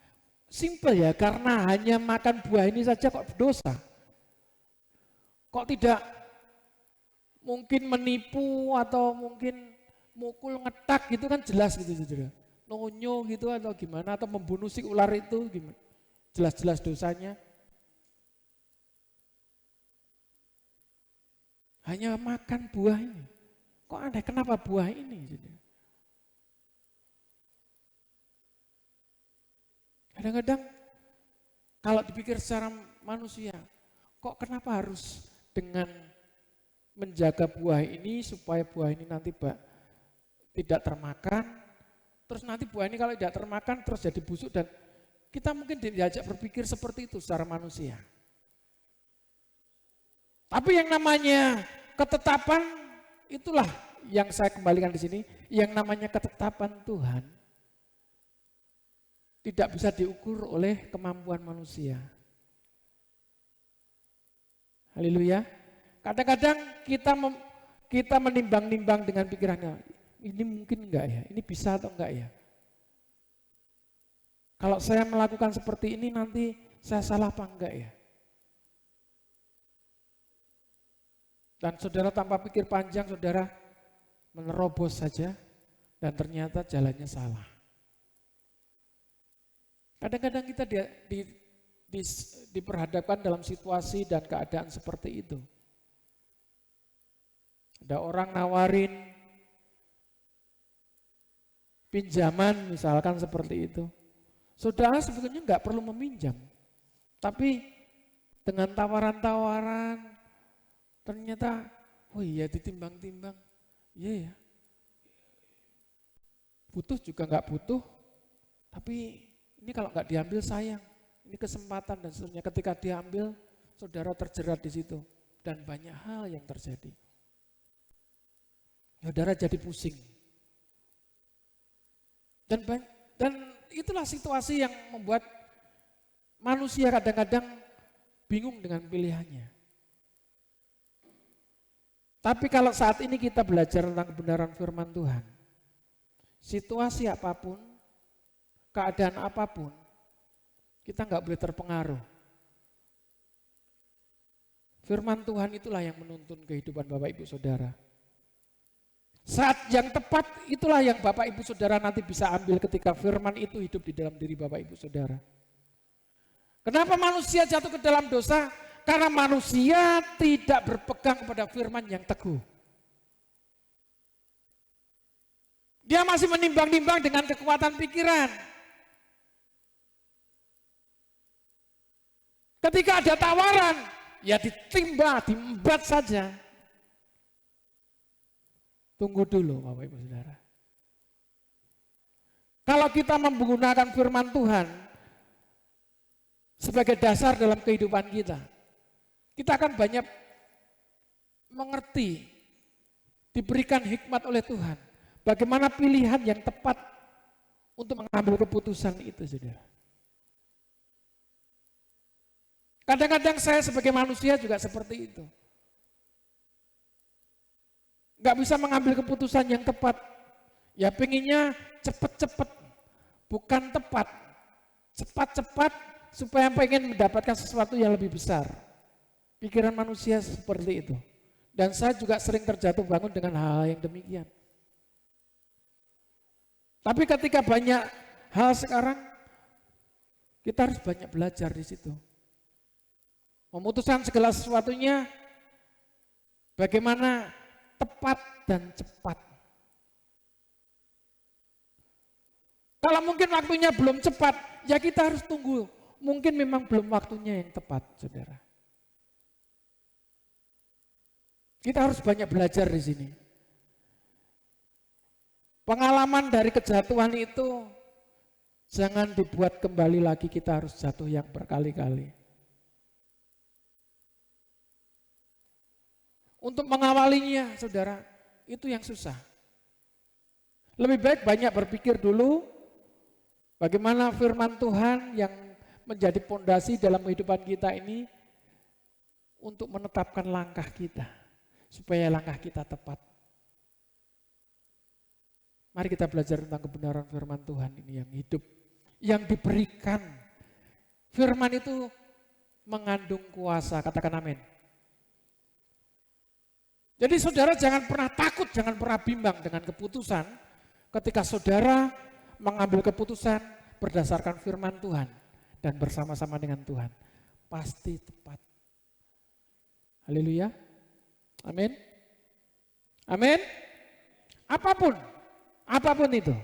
simple ya, karena hanya makan buah ini saja kok berdosa. Kok tidak mungkin menipu atau mungkin mukul ngetak gitu kan jelas gitu saudara. Nonyo gitu atau gimana, atau membunuh si ular itu gimana. Jelas-jelas dosanya. Hanya makan buah ini. Kok aneh, kenapa buah ini? Kadang-kadang kalau dipikir secara manusia, kok kenapa harus dengan menjaga buah ini supaya buah ini nanti tidak termakan, terus nanti buah ini kalau tidak termakan terus jadi busuk, dan kita mungkin diajak berpikir seperti itu secara manusia. Tapi yang namanya ketetapan itulah yang saya kembalikan di sini, yang namanya ketetapan Tuhan tidak bisa diukur oleh kemampuan manusia. Haleluya. Kadang-kadang kita menimbang-nimbang dengan pikirannya, ini mungkin enggak ya, ini bisa atau enggak ya. Kalau saya melakukan seperti ini nanti saya salah apa enggak ya. Dan saudara tanpa pikir panjang, saudara menerobos saja dan ternyata jalannya salah. Kadang-kadang kita diperhadapkan dalam situasi dan keadaan seperti itu. Ada orang nawarin pinjaman misalkan seperti itu. Saudara sebetulnya nggak perlu meminjam, tapi dengan tawaran-tawaran ternyata, oh iya ditimbang-timbang, iya ya, butuh juga nggak butuh, tapi ini kalau nggak diambil sayang, ini kesempatan dan seterusnya. Ketika diambil, saudara terjerat di situ dan banyak hal yang terjadi. Saudara jadi pusing. Dan itulah situasi yang membuat manusia kadang-kadang bingung dengan pilihannya. Tapi kalau saat ini kita belajar tentang kebenaran firman Tuhan, situasi apapun, keadaan apapun, kita nggak boleh terpengaruh. Firman Tuhan itulah yang menuntun kehidupan Bapak Ibu Saudara. Saat yang tepat itulah yang Bapak Ibu Saudara nanti bisa ambil ketika firman itu hidup di dalam diri Bapak Ibu Saudara. Kenapa manusia jatuh ke dalam dosa? Karena manusia tidak berpegang kepada firman yang teguh. Dia masih menimbang-nimbang dengan kekuatan pikiran. Ketika ada tawaran, ya ditimba, diembat saja. Tunggu dulu Bapak Ibu Saudara. Kalau kita menggunakan firman Tuhan sebagai dasar dalam kehidupan kita akan banyak mengerti, diberikan hikmat oleh Tuhan. Bagaimana pilihan yang tepat untuk mengambil keputusan itu, saudara. Kadang-kadang saya sebagai manusia juga seperti itu. Gak bisa mengambil keputusan yang tepat. Ya pengennya cepat-cepat, bukan tepat. Cepat-cepat supaya pengen mendapatkan sesuatu yang lebih besar. Pikiran manusia seperti itu. Dan saya juga sering terjatuh bangun dengan hal yang demikian. Tapi ketika banyak hal sekarang, kita harus banyak belajar di situ. Memutuskan segala sesuatunya bagaimana tepat dan cepat. Kalau mungkin waktunya belum cepat, ya kita harus tunggu. Mungkin memang belum waktunya yang tepat, saudara. Kita harus banyak belajar di sini. Pengalaman dari kejatuhan itu jangan dibuat kembali lagi, kita harus jatuh yang berkali-kali. Untuk mengawalinya, saudara, itu yang susah. Lebih baik banyak berpikir dulu bagaimana firman Tuhan yang menjadi pondasi dalam kehidupan kita ini untuk menetapkan langkah kita, supaya langkah kita tepat. Mari kita belajar tentang kebenaran firman Tuhan ini yang hidup, yang diberikan. Firman itu mengandung kuasa, katakan amin. Jadi saudara jangan pernah takut, jangan pernah bimbang dengan keputusan ketika saudara mengambil keputusan berdasarkan firman Tuhan dan bersama-sama dengan Tuhan. Pasti tepat. Haleluya. Amin. Amin. Apapun itu.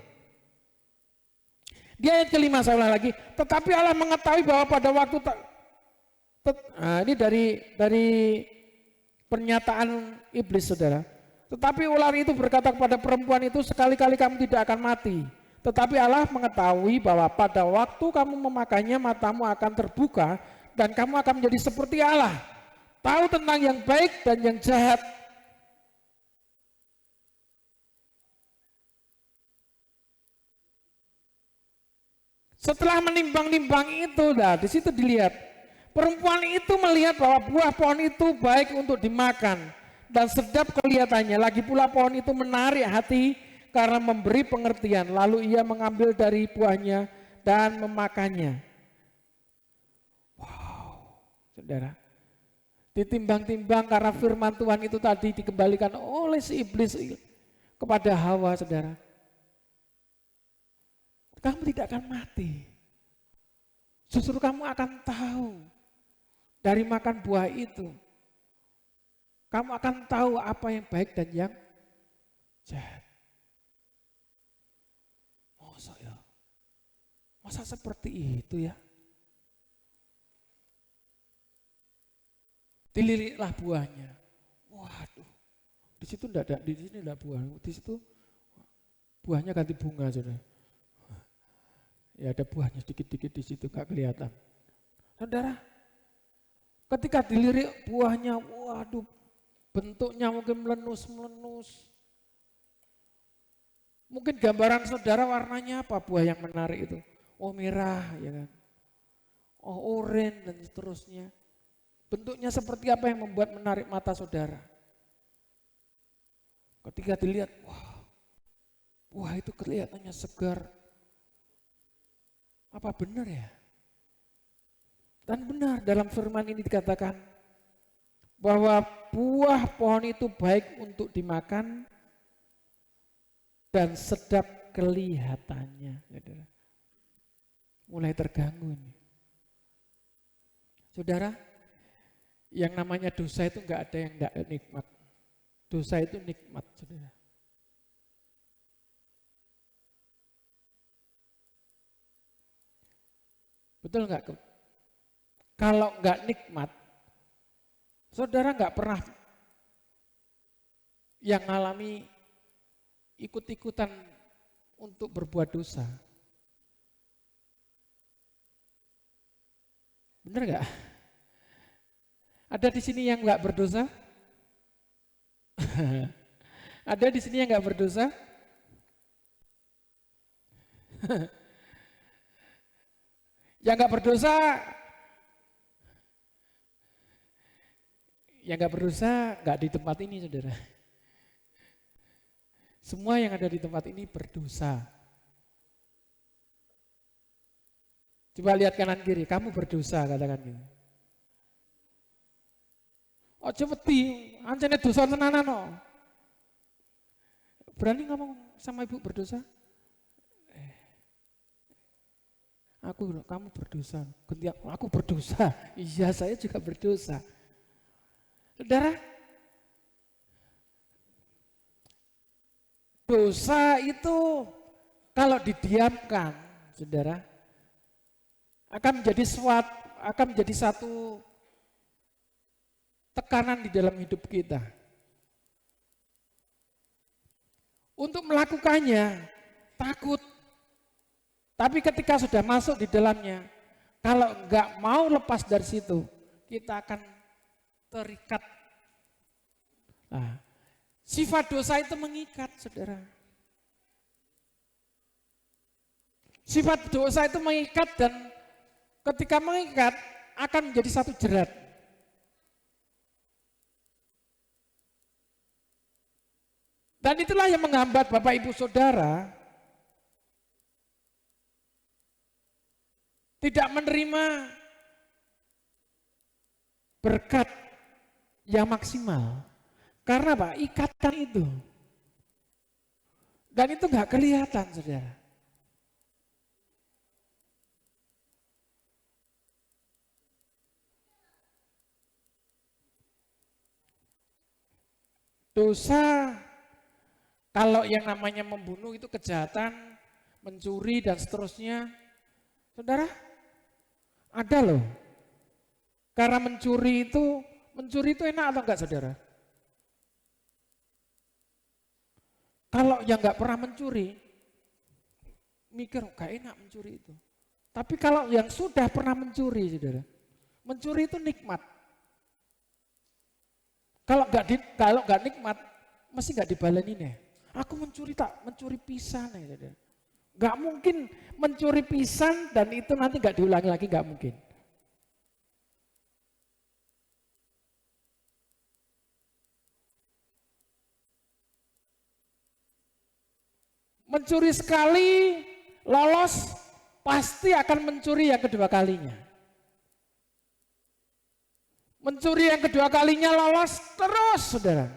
Di ayat kelima saya ulang lagi, tetapi Allah mengetahui bahwa pada waktu ini dari pernyataan iblis, saudara. Tetapi ular itu berkata kepada perempuan itu, sekali-kali kamu tidak akan mati. Tetapi Allah mengetahui bahwa pada waktu kamu memakannya matamu akan terbuka dan kamu akan menjadi seperti Allah, tahu tentang yang baik dan yang jahat. Setelah menimbang-nimbang itu, di situ dilihat. Perempuan itu melihat bahwa buah pohon itu baik untuk dimakan dan sedap kelihatannya. Lagi pula pohon itu menarik hati karena memberi pengertian. Lalu ia mengambil dari buahnya dan memakannya. Wow, saudara. Ditimbang-timbang karena firman Tuhan itu tadi dikembalikan oleh si iblis kepada Hawa, saudara. Kamu tidak akan mati. Justru kamu akan tahu dari makan buah itu. Kamu akan tahu apa yang baik dan yang jahat. Masa seperti itu ya? Diliriklah buahnya. Waduh, di situ enggak ada, di sini enggak buah, di situ buahnya ganti bunga, saudara. Ya ada buahnya sedikit-sedikit di situ, gak kelihatan. Saudara, ketika dilirik buahnya, waduh, bentuknya mungkin melenus-melenus. Mungkin gambaran saudara warnanya apa buah yang menarik itu? Oh merah, ya kan? Oh oranye dan seterusnya. Bentuknya seperti apa yang membuat menarik mata saudara? Ketika dilihat, wah itu kelihatannya segar. Apa benar ya? Dan benar dalam firman ini dikatakan bahwa buah pohon itu baik untuk dimakan dan sedap kelihatannya. Mulai terganggu nih. Saudara, yang namanya dosa itu enggak ada yang enggak nikmat. Dosa itu nikmat, saudara. Betul enggak? Kalau enggak nikmat, saudara enggak pernah yang ngalami ikut-ikutan untuk berbuat dosa. Benar enggak? Ada di sini yang enggak berdosa? Ada di sini yang enggak berdosa? Yang enggak berdosa, enggak di tempat ini, saudara. Semua yang ada di tempat ini berdosa. Coba lihat kanan kiri, kamu berdosa, katakan gitu. Ojo wedi, ancene dosa tenanan no. Berani ngomong sama ibu berdosa? Kamu berdosa. Aku berdosa. Iya, saya juga berdosa. Saudara, dosa itu kalau didiamkan, saudara, akan menjadi satu tekanan di dalam hidup kita. Untuk melakukannya takut. Tapi ketika sudah masuk di dalamnya, kalau enggak mau lepas dari situ, kita akan terikat. Nah, sifat dosa itu mengikat, saudara. Sifat dosa itu mengikat dan ketika mengikat akan menjadi satu jerat. Dan itulah yang menghambat Bapak Ibu Saudara tidak menerima berkat yang maksimal. Karena apa? Ikatan itu. Dan itu nggak kelihatan, saudara. Dosa, kalau yang namanya membunuh itu kejahatan, mencuri dan seterusnya, saudara, ada loh. Karena mencuri itu enak atau enggak, saudara? Kalau yang enggak pernah mencuri, mikir enggak enak mencuri itu. Tapi kalau yang sudah pernah mencuri, saudara, mencuri itu nikmat. Kalau enggak nikmat, mesti enggak dibaleni nih. Aku mencuri pisang nih, saudara. Enggak mungkin mencuri pisang dan itu nanti enggak diulangi lagi, enggak mungkin. Mencuri sekali, lolos, pasti akan mencuri yang kedua kalinya. Mencuri yang kedua kalinya lolos terus, saudara.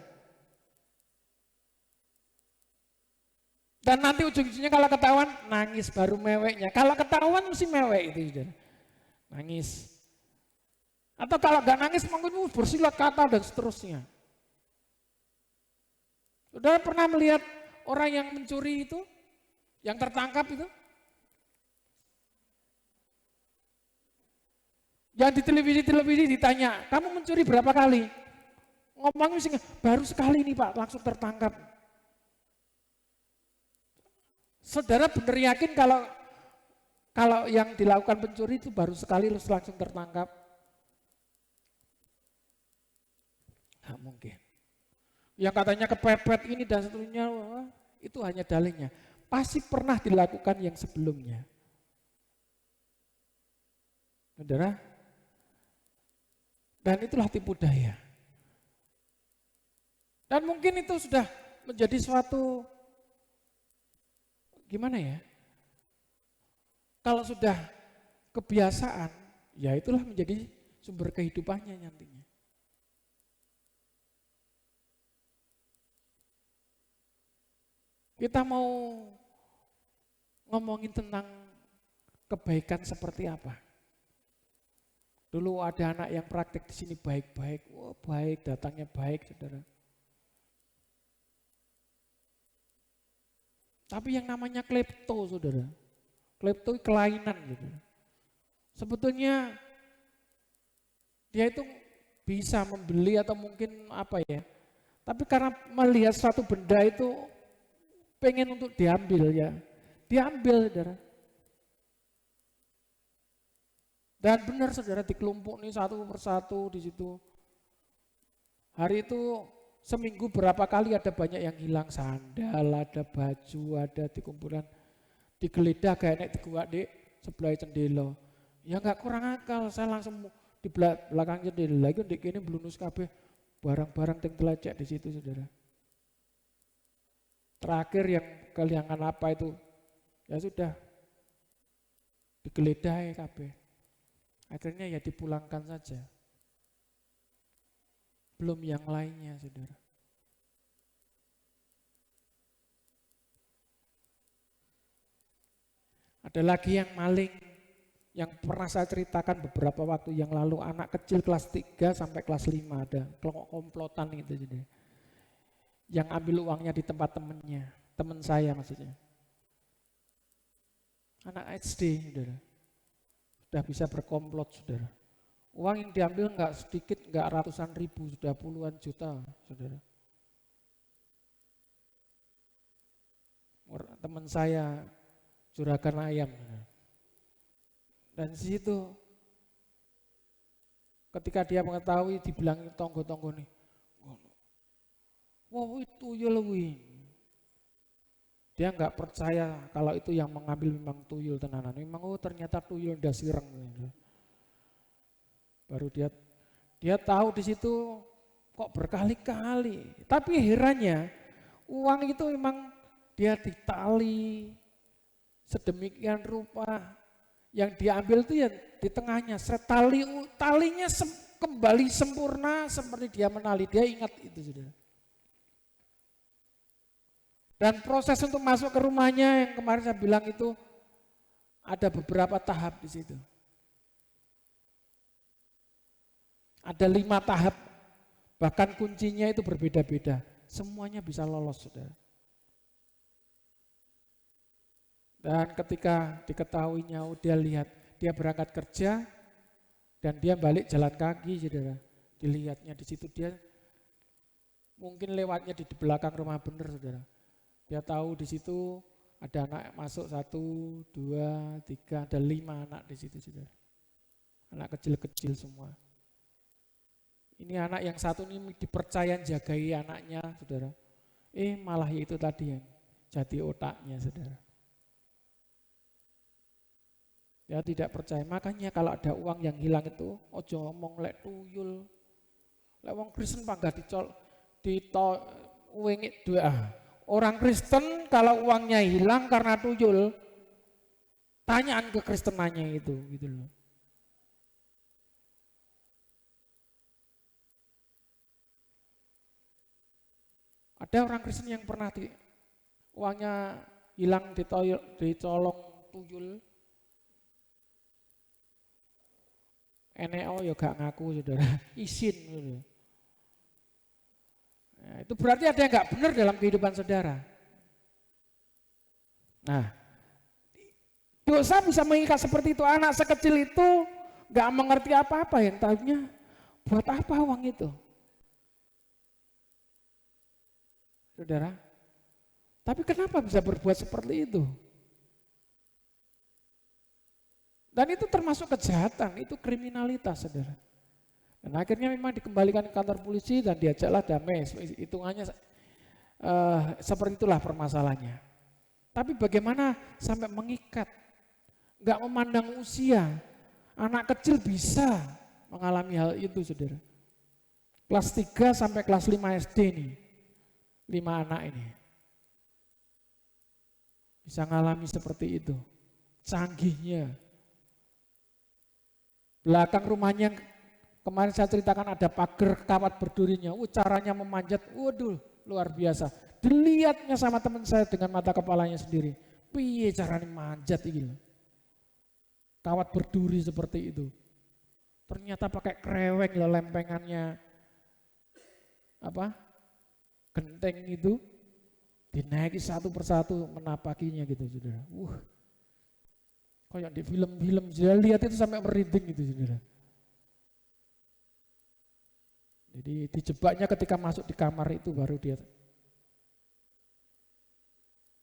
Dan nanti ujung-ujungnya kalau ketahuan, nangis baru meweknya. Kalau ketahuan mesti mewek itu, saudara. Nangis. Atau kalau nggak nangis, mungkin bersilat kata dan seterusnya. Saudara pernah melihat orang yang mencuri itu, yang tertangkap itu? Yang di televisi ditanya, kamu mencuri berapa kali? Ngomongnya sih, baru sekali nih Pak, langsung tertangkap. Saudara benar yakin kalau yang dilakukan pencuri itu baru sekali langsung tertangkap? Nggak mungkin. Yang katanya kepepet ini dan seterusnya, itu hanya dalihnya. Pasti pernah dilakukan yang sebelumnya. Saudara? Dan itulah tipu daya. Dan mungkin itu sudah menjadi suatu, gimana ya, kalau sudah kebiasaan, ya itulah menjadi sumber kehidupannya nantinya. Kita mau ngomongin tentang kebaikan seperti apa. Dulu ada anak yang praktek di sini baik-baik, wah baik, datangnya baik, saudara. Tapi yang namanya klepto, saudara, klepto kelainan gitu. Sebetulnya dia itu bisa membeli atau mungkin apa ya, tapi karena melihat suatu benda itu pengen untuk diambil ya, diambil, saudara. Dan benar saudara, dikelompok nih satu persatu di situ. Hari itu seminggu berapa kali ada banyak yang hilang, sandal, ada baju, ada dikumpulan, digeledah kayak nek diguak di sebelah cendela. Ya nggak kurang akal, saya langsung di belakang jendela lagi ndek kene blunus kabeh barang-barang yang telacak di situ, saudara. Terakhir yang kehilangan apa itu? Ya sudah digeledah kabeh. Akhirnya ya dipulangkan saja. Belum yang lainnya, saudara. Ada lagi yang maling, yang pernah saya ceritakan beberapa waktu yang lalu, anak kecil kelas 3 sampai kelas 5 ada komplotan gitu, saudara. Yang ambil uangnya di tempat temennya, teman saya maksudnya. Anak SD, saudara. Sudah bisa berkomplot, saudara. Uang yang diambil enggak sedikit, enggak ratusan ribu, sudah puluhan juta, saudara. Teman saya juragan ayam. Dan di situ ketika dia mengetahui, dibilang tonggo-tonggo nih, wah itu tuyul wih. Dia nggak percaya kalau itu yang mengambil memang tuyul tenanan. Memang ternyata tuyul udah sireng. Baru dia tahu di situ kok berkali-kali. Tapi herannya uang itu memang dia ditali sedemikian rupa. Yang diambil itu ya di tengahnya, talinya kembali sempurna seperti dia menali. Dia ingat itu, saudara. Dan proses untuk masuk ke rumahnya yang kemarin saya bilang itu ada beberapa tahap di situ. Ada 5 tahap, bahkan kuncinya itu berbeda-beda. Semuanya bisa lolos, saudara. Dan ketika diketahuinya, dia lihat, dia berangkat kerja dan dia balik jalan kaki, saudara. Dilihatnya di situ dia mungkin lewatnya di belakang rumah bener, saudara. Dia tahu di situ ada anak masuk 1, 2, 3, ada 5 anak di situ, saudara. Anak kecil-kecil semua. Ini anak yang satu ini dipercaya jagai anaknya, saudara. Malah itu tadi yang jadi otaknya, saudara. Dia tidak percaya. Makanya kalau ada uang yang hilang itu, ojo ngomong lek tuyul. Lek wong Kristen panggah wengit dua. Orang Kristen kalau uangnya hilang karena tuyul, tanyaan ke Kristenannya itu, gitu loh. Ada orang Kristen yang pernah uangnya hilang dicolong tuyul. NEO ya gak ngaku, saudara, izin. Gitu. Nah, itu berarti ada yang gak benar dalam kehidupan saudara. Nah, dosa bisa mengikat seperti itu. Anak sekecil itu gak mengerti apa-apa, yang tahunya buat apa uang itu. Saudara, tapi kenapa bisa berbuat seperti itu? Dan itu termasuk kejahatan, itu kriminalitas, saudara. Dan akhirnya memang dikembalikan ke kantor polisi dan diajaklah damai. Hitungannya seperti itulah permasalahannya. Tapi bagaimana sampai mengikat? Enggak memandang usia. Anak kecil bisa mengalami hal itu, saudara. Kelas 3 sampai kelas 5 SD nih. 5 anak ini bisa ngalami seperti itu. Canggihnya. Belakang rumahnya kemarin saya ceritakan ada pagar kawat berdurinya. Caranya memanjat, waduh luar biasa. Dilihatnya sama teman saya dengan mata kepalanya sendiri. Piye caranya manjat ini? Kawat berduri seperti itu. Ternyata pakai kreweng ya lempengannya. Genteng itu dinaiki satu persatu menapakinya gitu saudara. Kayak di film-film saya lihat itu sampai merinding gitu saudara. Jadi dijebaknya ketika masuk di kamar itu baru dia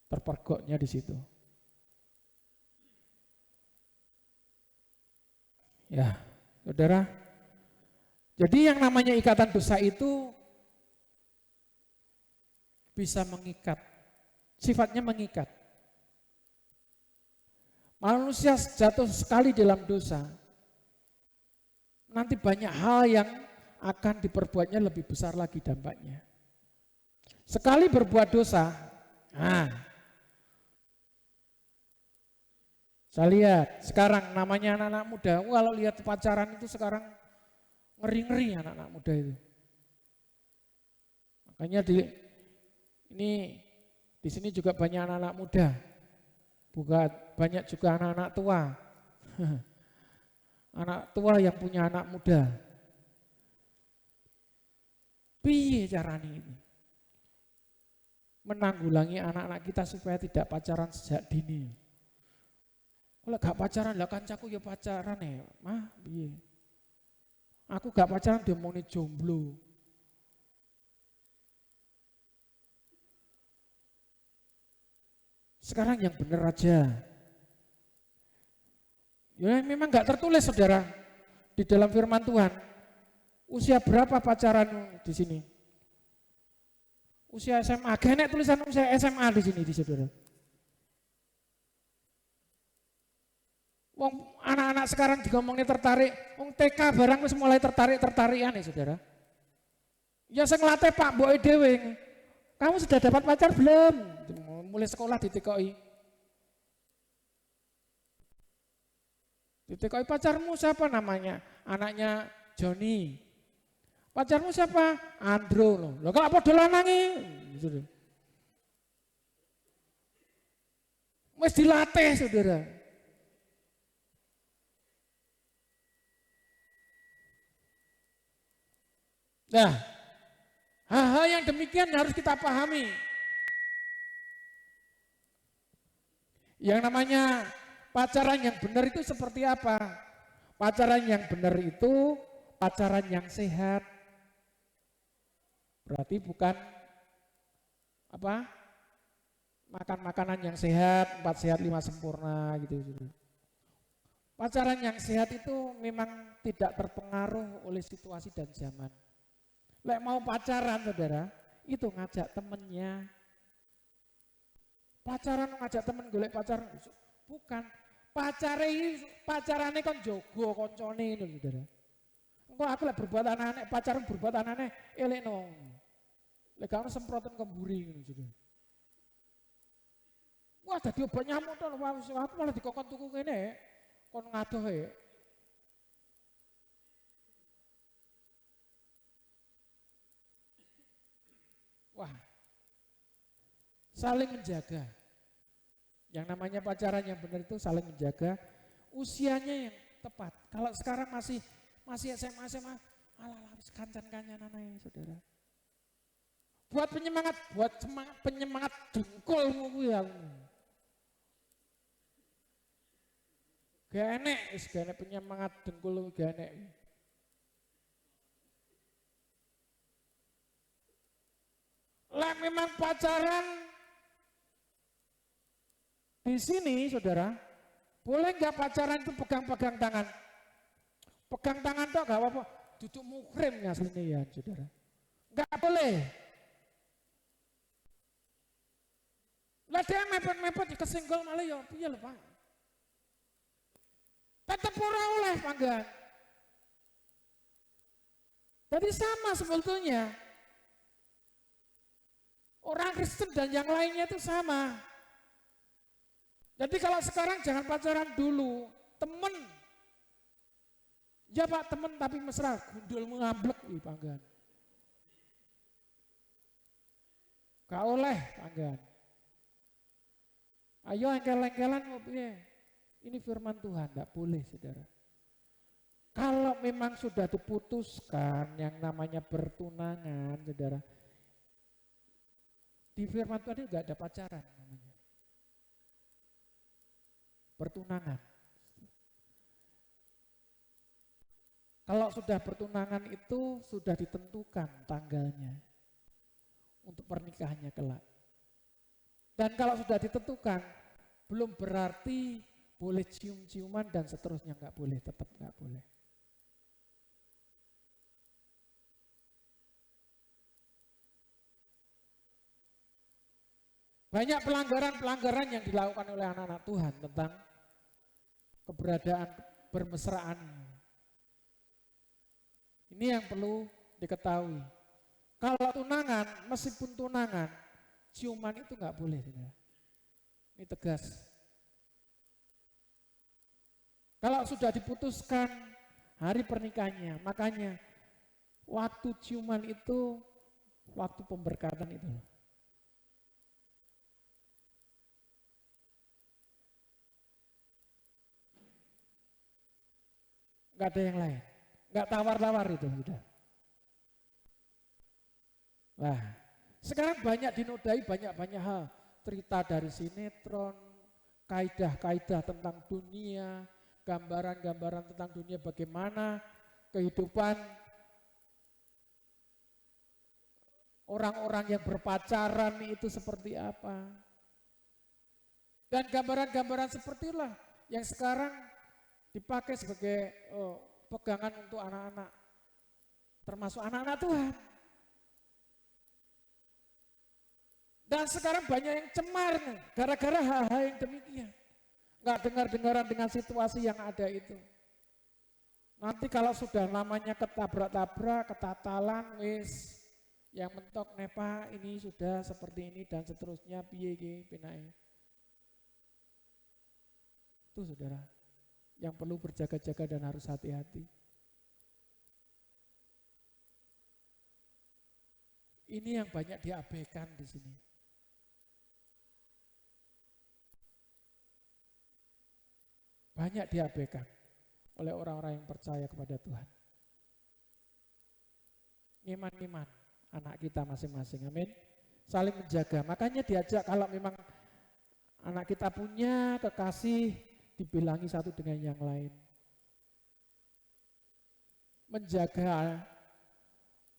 terpergoknya di situ. Ya, saudara. Jadi yang namanya ikatan dosa itu bisa mengikat, sifatnya mengikat. Manusia jatuh sekali dalam dosa, nanti banyak hal yang akan diperbuatnya lebih besar lagi dampaknya. Sekali berbuat dosa, saya lihat sekarang namanya anak-anak muda, kalau lihat pacaran itu sekarang ngeri-ngeri anak-anak muda itu. Makanya di sini juga banyak anak-anak muda, bukan banyak juga anak-anak tua. Anak tua yang punya anak muda. Piye caranya ini? Menanggulangi anak-anak kita supaya tidak pacaran sejak dini. Kalau gak pacaran lah kancaku ya pacaran ya, mah piye? Aku gak pacaran dia mau jomblo. Sekarang yang benar aja. Ya memang gak tertulis saudara di dalam firman Tuhan. Usia berapa pacaran di sini? Usia SMA. Gak tulisan usia SMA di sini di saudara. Wong anak-anak sekarang digomongnya tertarik, wong TK barang wis mulai tertarikan ya saudara. Ya sing nglatih Pak Mbok dhewe. Kamu sudah dapat pacar belum? Mulai sekolah ditekoi. Ditekoi pacarmu siapa namanya? Anaknya Joni. Pacarmu siapa? Andro loh. Lah kok padha lanange? Wis dilatih saudara. Nah, hal-hal yang demikian harus kita pahami. Yang namanya pacaran yang benar itu seperti apa? Pacaran yang benar itu pacaran yang sehat. Berarti bukan makan makanan yang sehat, 4 sehat 5 sempurna gitu. Pacaran yang sehat itu memang tidak terpengaruh oleh situasi dan zaman. Lek mau pacaran saudara, itu ngajak temennya. Pacaran ngajak temen golek pacar, bukan. Pacarane kan jogo koncone itu saudara. Engko aku lek berbuat aneh-aneh, pacaran berbuat aneh-aneh, elekno. Lek ana semprotan kemburi ngono saudara. Wah dadi obat nyamuk to, aku malah dikokon tuku kene, kon ngadoh e. Wah, saling menjaga. Yang namanya pacaran yang benar itu saling menjaga. Usianya yang tepat. Kalau sekarang masih SMA, alah kancan-kancan anaknya saudara. Buat penyemangat dengkulmu ya. Gak enek, penyemangat dengkul gak enek. Lah memang pacaran di sini saudara, boleh nggak pacaran itu pegang-pegang tangan? Pegang tangan tuh gak apa-apa, duduk mukrim aslinya ya saudara. Nggak boleh. Lah dia mepet-mepet kesenggol malah ya piye lho Pak. Tetep ora oleh panggan. Jadi sama sebetulnya. Orang Kristen dan yang lainnya itu sama. Jadi kalau sekarang jangan pacaran dulu, temen. Ya Pak temen tapi mesra, gundul mengamblek, panggan. Gak oleh panggan. Ayo engkel-engkelan mau piye? Ini firman Tuhan, tidak boleh saudara. Kalau memang sudah diputuskan yang namanya bertunangan saudara, di firman Tuhan itu gak ada pacaran namanya. Bertunangan. Kalau sudah bertunangan itu sudah ditentukan tanggalnya untuk pernikahannya kelak. Dan kalau sudah ditentukan, belum berarti boleh cium-ciuman dan seterusnya, nggak boleh, tetap nggak boleh. Banyak pelanggaran-pelanggaran yang dilakukan oleh anak-anak Tuhan tentang keberadaan bermesraan. Ini yang perlu diketahui. Kalau tunangan, meskipun tunangan, ciuman itu nggak boleh. Ini tegas. Kalau sudah diputuskan hari pernikahannya, makanya waktu ciuman itu waktu pemberkatan itu. Nggak ada yang lain. Nggak tawar-tawar itu sudah. Nah, sekarang banyak dinodai banyak hal. Cerita dari sinetron, kaidah-kaidah tentang dunia, gambaran-gambaran tentang dunia bagaimana kehidupan orang-orang yang berpacaran itu seperti apa. Dan gambaran-gambaran seperti itulah yang sekarang dipakai sebagai pegangan untuk anak-anak, termasuk anak-anak Tuhan. Dan sekarang banyak yang cemar gara-gara hal-hal yang demikian. Nggak dengar-dengaran dengan situasi yang ada itu. Nanti kalau sudah namanya ketabrak-tabrak, ketatalan, wis yang mentok nepa ini sudah seperti ini dan seterusnya piye pinai. Itu saudara, yang perlu berjaga-jaga dan harus hati-hati. Ini yang banyak diabaikan di sini. Banyak diabaikan oleh orang-orang yang percaya kepada Tuhan. Iman-iman anak kita masing-masing, amin. Saling menjaga, makanya diajak kalau memang anak kita punya kekasih, dibilangi satu dengan yang lain. Menjaga,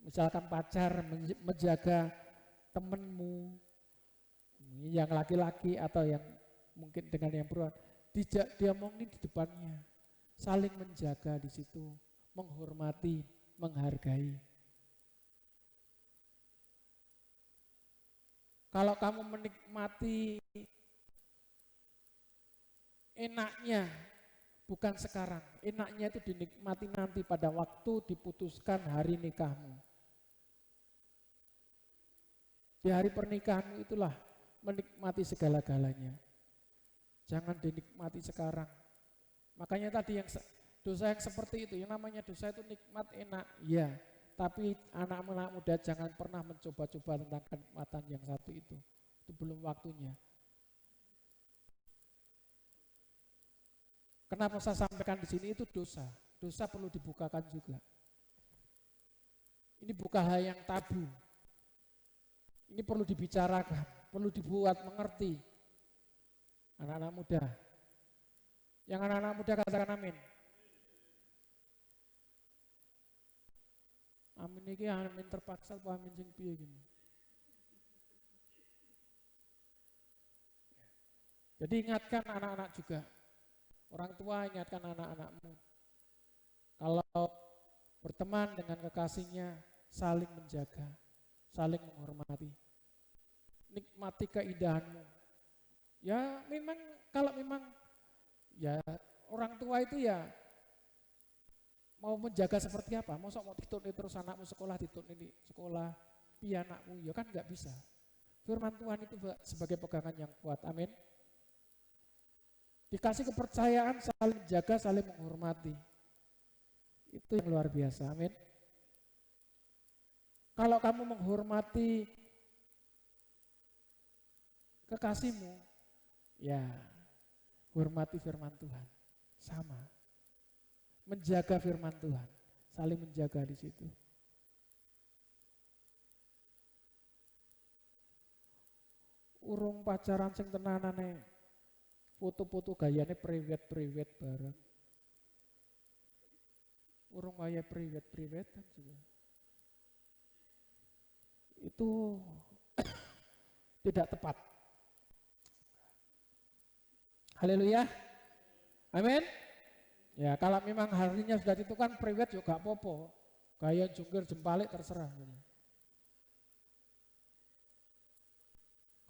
misalkan pacar, menjaga temenmu, yang laki-laki atau yang mungkin dengan yang perempuan, dia ngomongin di depannya, saling menjaga di situ, menghormati, menghargai. Kalau kamu menikmati enaknya, bukan sekarang, enaknya itu dinikmati nanti pada waktu diputuskan hari nikahmu. Di hari pernikahanmu itulah menikmati segala-galanya. Jangan dinikmati sekarang. Makanya tadi yang dosa yang seperti itu, yang namanya dosa itu nikmat enak, ya. Tapi anak-anak muda jangan pernah mencoba-coba tentang kenikmatan yang satu itu. Itu belum waktunya. Kenapa saya sampaikan di sini itu dosa. Dosa perlu dibukakan juga. Ini bukan hal yang tabu. Ini perlu dibicarakan, perlu dibuat mengerti. Anak-anak muda. Yang anak-anak muda katakan amin. Amin ini amin terpaksa apa amin sing piye gini. Jadi ingatkan anak-anak juga. Orang tua ingatkan anak-anakmu. Kalau berteman dengan kekasihnya, saling menjaga, saling menghormati. Nikmati keindahanmu. Ya memang kalau memang ya orang tua itu ya mau menjaga seperti apa? Masa mau ditutni terus anakmu sekolah, ditutni di sekolah, piye anakmu, ya kan nggak bisa. Firman Tuhan itu sebagai pegangan yang kuat, amin. Dikasih kepercayaan, saling jaga, saling menghormati. Itu yang luar biasa, amin. Kalau kamu menghormati kekasihmu, ya hormati firman Tuhan. Sama. Menjaga firman Tuhan, saling menjaga di situ. Urung pacaran sing tenanane foto-foto gayane priwet-priwet bareng. Urung waya priwet-priwetan juga. Itu tidak tepat. Haleluya. Amin. Ya, kalau memang harinya sudah ditentukan priwet juga apa-apa. Gaya jungkir jempalik terserah.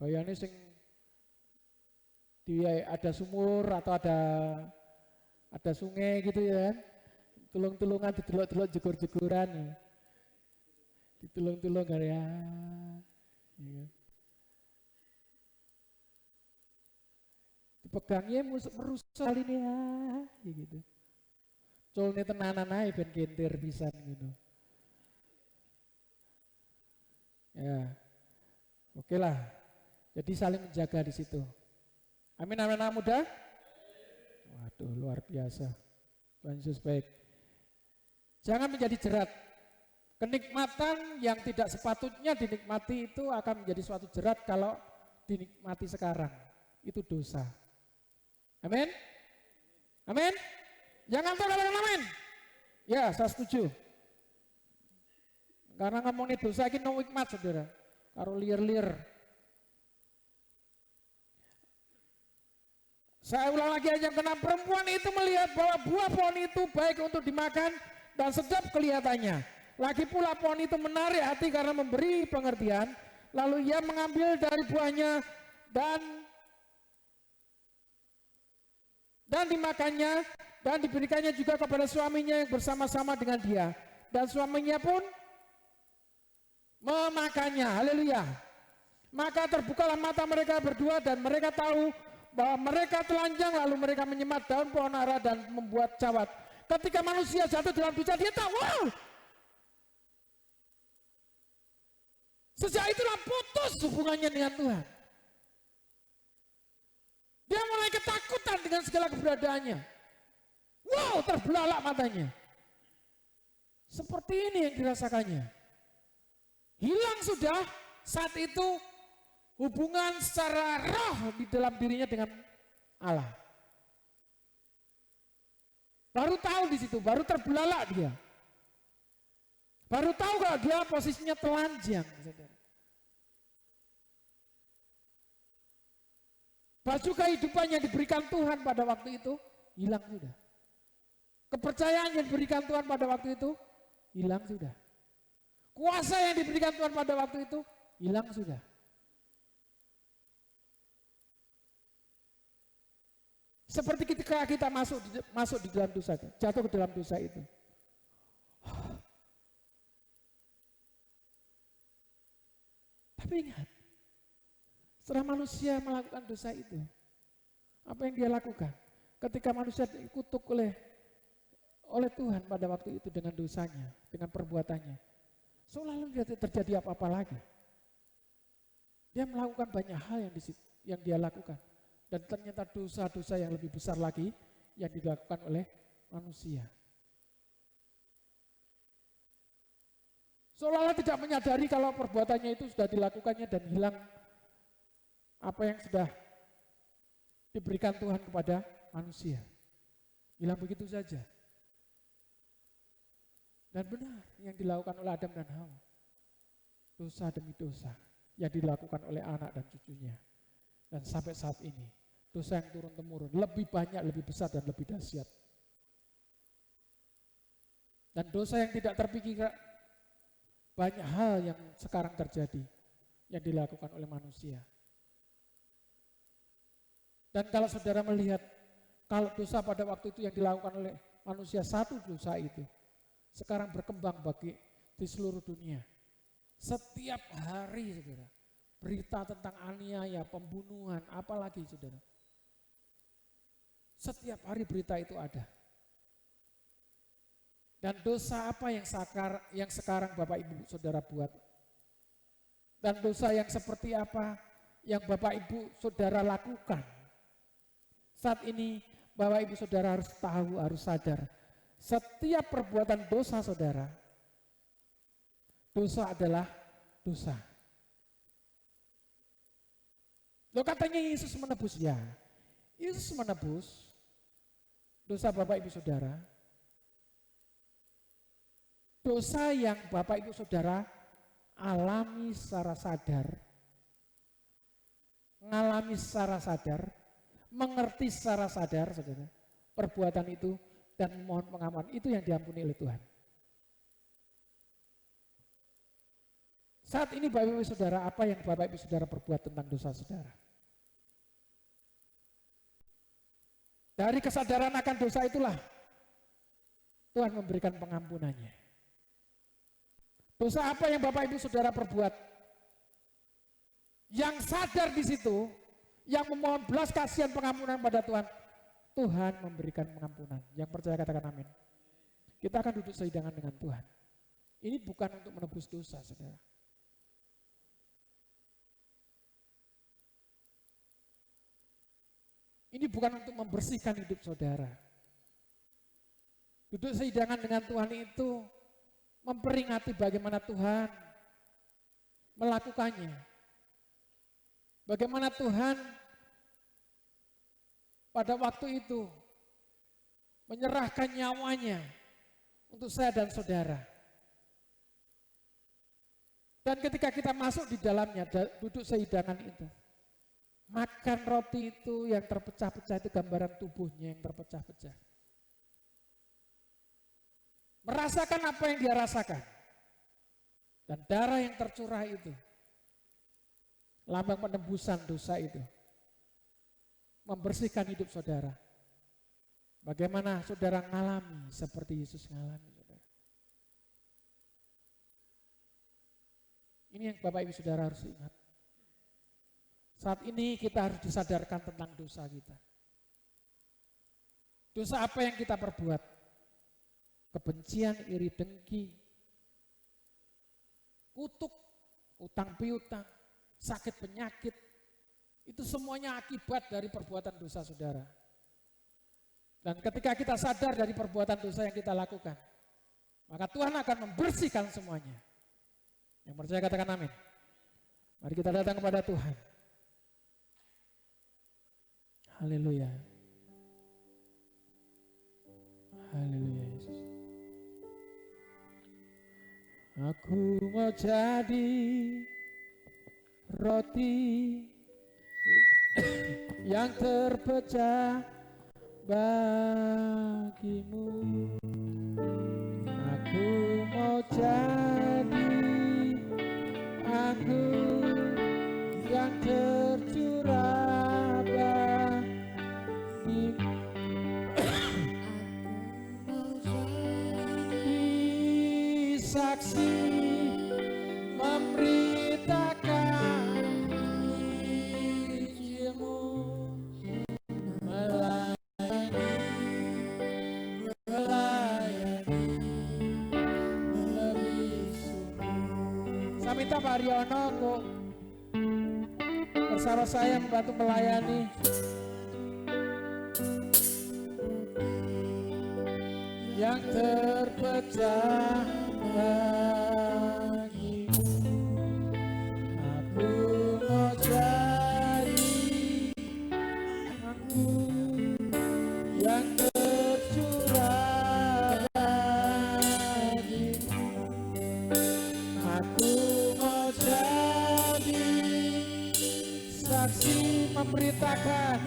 Gayane sing dia ada sumur atau ada sungai gitu ya kan. Tulung-tulungan didelok-delok jegur-jeguran. Ditulung-tulung ya. Ya. Dipegangnya merusak ini ya gitu. Colne tenanan ae ben kentir pisan gitu. Ya. Oke lah. Jadi saling menjaga di situ. Amin, amin, anak muda. Waduh, luar biasa. Tuhan Yesus baik. Jangan menjadi jerat. Kenikmatan yang tidak sepatutnya dinikmati itu akan menjadi suatu jerat kalau dinikmati sekarang. Itu dosa. Amin. Amin. Jangan tahu katakan amin. Ya, saya setuju. Karena ngomongin dosa ini no hikmat, saudara. Karo liar-liar. Saya ulang lagi ayat yang ke-6, perempuan itu melihat bahwa buah pohon itu baik untuk dimakan dan sedap kelihatannya. Lagi pula pohon itu menarik hati karena memberi pengertian. Lalu ia mengambil dari buahnya dan dimakannya dan diberikannya juga kepada suaminya yang bersama-sama dengan dia. Dan suaminya pun memakannya. Haleluya. Maka terbukalah mata mereka berdua dan mereka tahu bahwa mereka telanjang, lalu mereka menyemat daun pohon ara dan membuat cawat. Ketika manusia jatuh dalam dosa, dia tahu, wow, sejak itulah putus hubungannya dengan Tuhan. Dia mulai ketakutan dengan segala keberadaannya. Wow, terbelalak matanya. Seperti ini yang dirasakannya. Hilang sudah saat itu hubungan secara roh di dalam dirinya dengan Allah. Baru tahu di situ, baru terbelalak dia. Baru tahu kalau dia posisinya telanjang, saudara. Baju kehidupan yang diberikan Tuhan pada waktu itu hilang sudah. Kepercayaan yang diberikan Tuhan pada waktu itu hilang sudah. Kuasa yang diberikan Tuhan pada waktu itu hilang sudah. Seperti ketika kita masuk di dalam dosa, jatuh ke dalam dosa itu. Tapi ingat, setelah manusia melakukan dosa itu, apa yang dia lakukan? Ketika manusia dikutuk oleh Tuhan pada waktu itu dengan dosanya, dengan perbuatannya, seolah-olah tidak terjadi apa-apa lagi. Dia melakukan banyak hal yang dia lakukan. Dan ternyata dosa-dosa yang lebih besar lagi yang dilakukan oleh manusia. Seolah-olah tidak menyadari kalau perbuatannya itu sudah dilakukannya dan hilang apa yang sudah diberikan Tuhan kepada manusia. Hilang begitu saja. Dan benar yang dilakukan oleh Adam dan Hawa. Dosa demi dosa yang dilakukan oleh anak dan cucunya. Dan sampai saat ini, dosa yang turun-temurun lebih banyak, lebih besar, dan lebih dahsyat. Dan dosa yang tidak terpikirkan, banyak hal yang sekarang terjadi, yang dilakukan oleh manusia. Dan kalau saudara melihat, kalau dosa pada waktu itu yang dilakukan oleh manusia, satu dosa itu, sekarang berkembang di seluruh dunia. Setiap hari, saudara, berita tentang aniaya, pembunuhan, apalagi saudara. Setiap hari berita itu ada. Dan dosa apa yang sekarang Bapak Ibu Saudara buat? Dan dosa yang seperti apa yang Bapak Ibu Saudara lakukan? Saat ini Bapak Ibu Saudara harus tahu, harus sadar. Setiap perbuatan dosa saudara, dosa adalah dosa. Loh katanya Yesus menebus, ya. Yesus menebus dosa Bapak Ibu Saudara. Dosa yang Bapak Ibu Saudara alami secara sadar. Mengalami secara sadar, mengerti secara sadar, saudara. Perbuatan itu dan mohon pengampunan itu yang diampuni oleh Tuhan. Saat ini Bapak Ibu Saudara, apa yang Bapak Ibu Saudara perbuat tentang dosa saudara? Dari kesadaran akan dosa itulah Tuhan memberikan pengampunannya. Dosa apa yang Bapak Ibu Saudara perbuat? Yang sadar di situ, yang memohon belas kasihan pengampunan pada Tuhan, Tuhan memberikan pengampunan. Yang percaya katakan amin. Kita akan duduk sehidangan dengan Tuhan. Ini bukan untuk menebus dosa, saudara. Ini bukan untuk membersihkan hidup saudara. Duduk sehidangan dengan Tuhan itu memperingati bagaimana Tuhan melakukannya. Bagaimana Tuhan pada waktu itu menyerahkan nyawanya untuk saya dan saudara. Dan ketika kita masuk di dalamnya, duduk sehidangan itu, makan roti itu yang terpecah-pecah itu gambaran tubuhnya yang terpecah-pecah. Merasakan apa yang dia rasakan. Dan darah yang tercurah itu, lambang penebusan dosa itu, membersihkan hidup saudara. Bagaimana saudara mengalami seperti Yesus mengalami, saudara. Ini yang Bapak Ibu Saudara harus ingat. Saat ini kita harus disadarkan tentang dosa kita. Dosa apa yang kita perbuat? Kebencian, iri, dengki, kutuk, utang piutang, sakit penyakit. Itu semuanya akibat dari perbuatan dosa saudara. Dan ketika kita sadar dari perbuatan dosa yang kita lakukan, maka Tuhan akan membersihkan semuanya. Yang percaya katakan amin. Mari kita datang kepada Tuhan. Haleluya. Haleluya Yesus. Aku mau jadi roti yang terpecah bagimu. Aku mau jadi anggur yang tercurah saksi memberitakan Injilmu, melayani lebih sungguh. Saya minta Pak Aryono kok bersama saya membantu melayani. Yang terpecah bagimu, aku mau jadi anggur yang tercurah bagimu. Aku mau jadi saksi memberitakan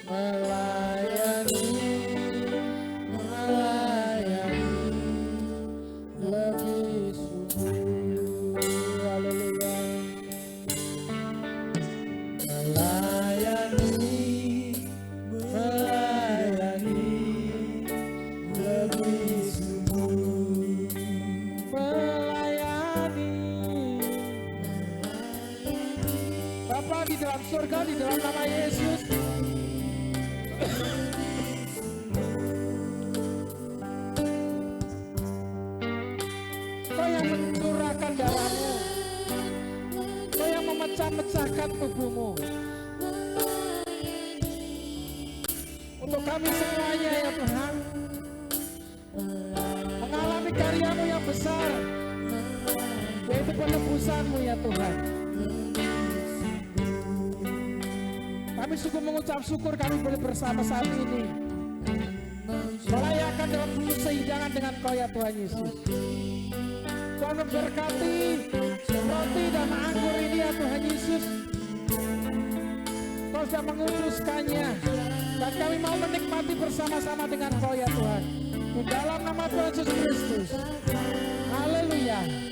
melayani Tuhan di dalam surga, di dalam nama Yesus. Kau yang mencurahkan darahmu, Kau yang memecah-mecahkan tubuhmu untuk kami semuanya ya Tuhan, mengalami karyamu yang besar, yaitu penebusanmu ya Tuhan. Kami sungguh mengucap syukur kami boleh bersama saat ini, merayakan dalam persidangan dengan Kau ya Tuhan Yesus. Tuhan memberkati roti dan anggur ini ya Tuhan Yesus. Kau sudah menguduskannya, dan kami mau menikmati bersama-sama dengan Kau ya Tuhan. Di dalam nama Tuhan Yesus Kristus. Haleluya.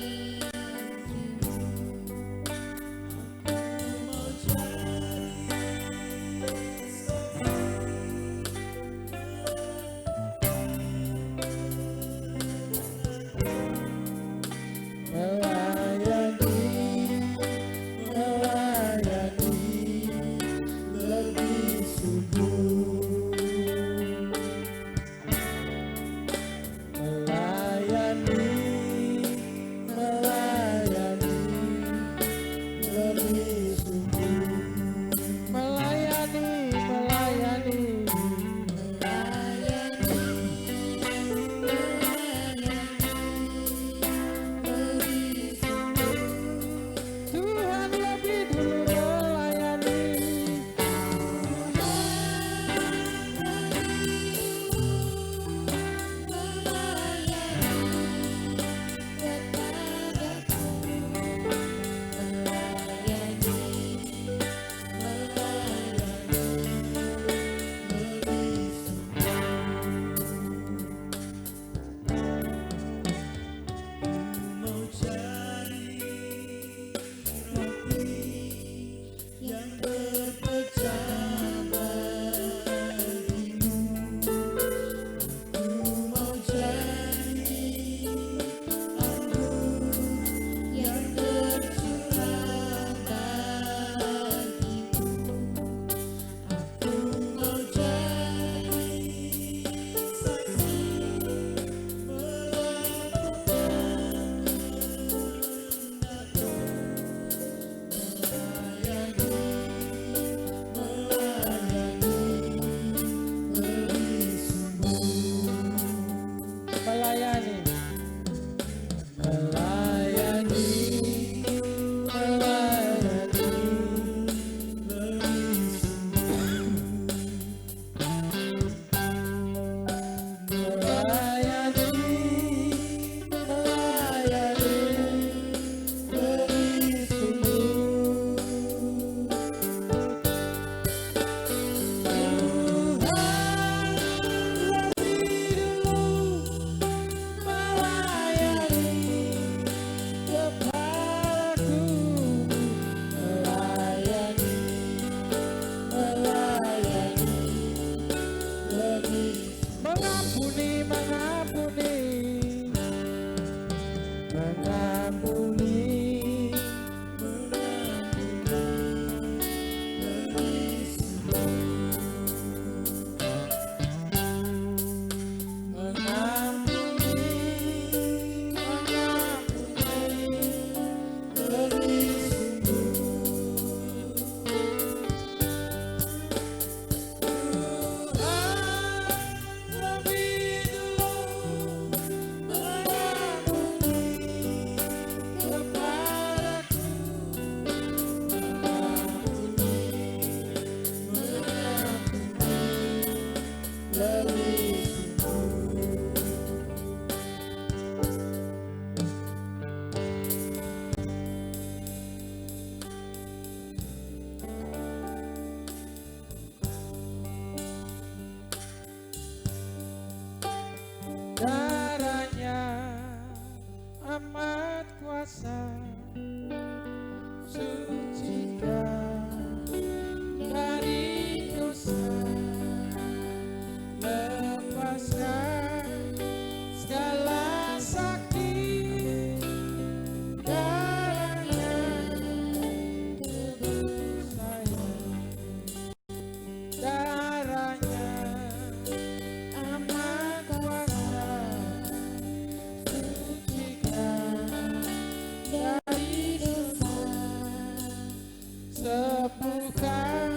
sembuhkan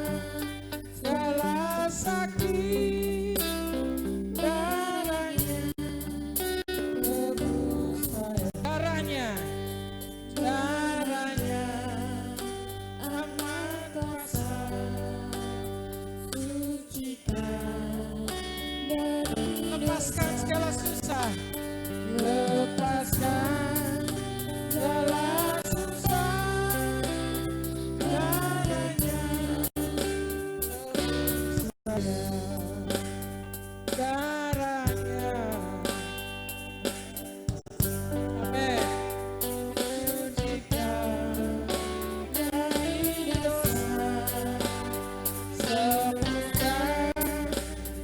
segala sakit, darahnya tebus saya, darahnya amat kuasa, sucikan, lepaskan segala susah, lepaskan segala susah, darahnya tebus saya, darahnya, amin. Sucikan dari dosa, sembuhkan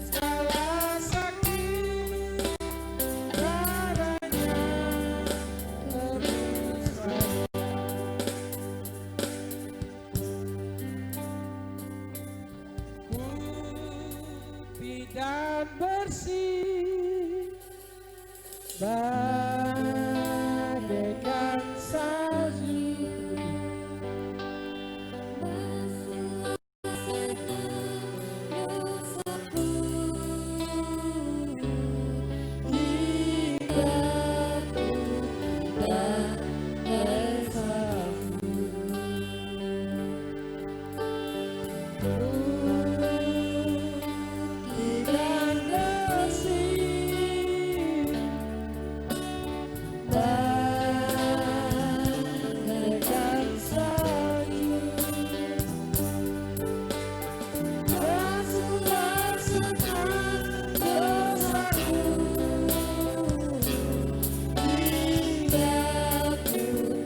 segala sakit, darahnya tebus saya. Putih dan bersih bagaikan salju, dan bersih bagaikan salju, basuhkan dosaku, hingga putih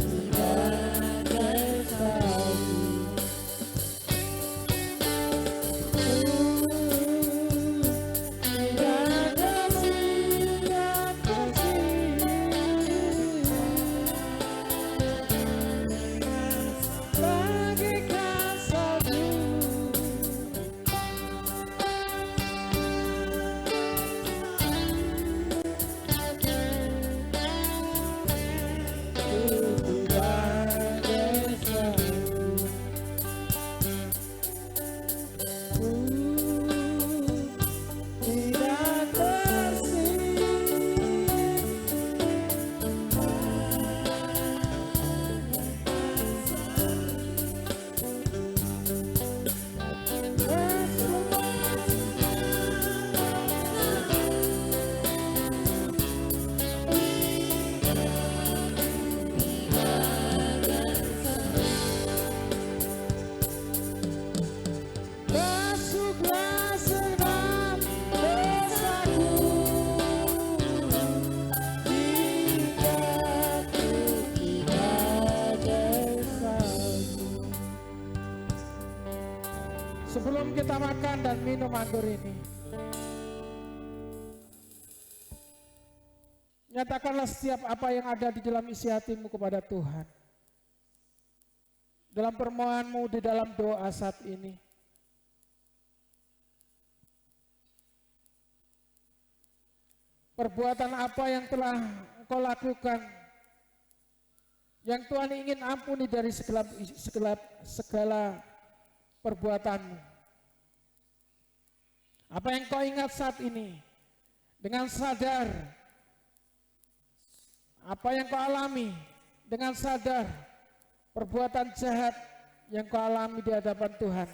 bagai salju. Bagaikan salju, putih bagai salju, tidak bersih, basuhlah segenap dosaku, hingga putih bagai salju. Sebelum kita makan dan minum anggur ini, nyatakanlah setiap apa yang ada di dalam isi hatimu kepada Tuhan. Dalam permohonanmu di dalam doa saat ini, perbuatan apa yang telah engkau lakukan, yang Tuhan ingin ampuni dari segala perbuatanmu. Apa yang kau ingat saat ini, dengan sadar, apa yang kau alami, dengan sadar, perbuatan jahat yang kau alami di hadapan Tuhan.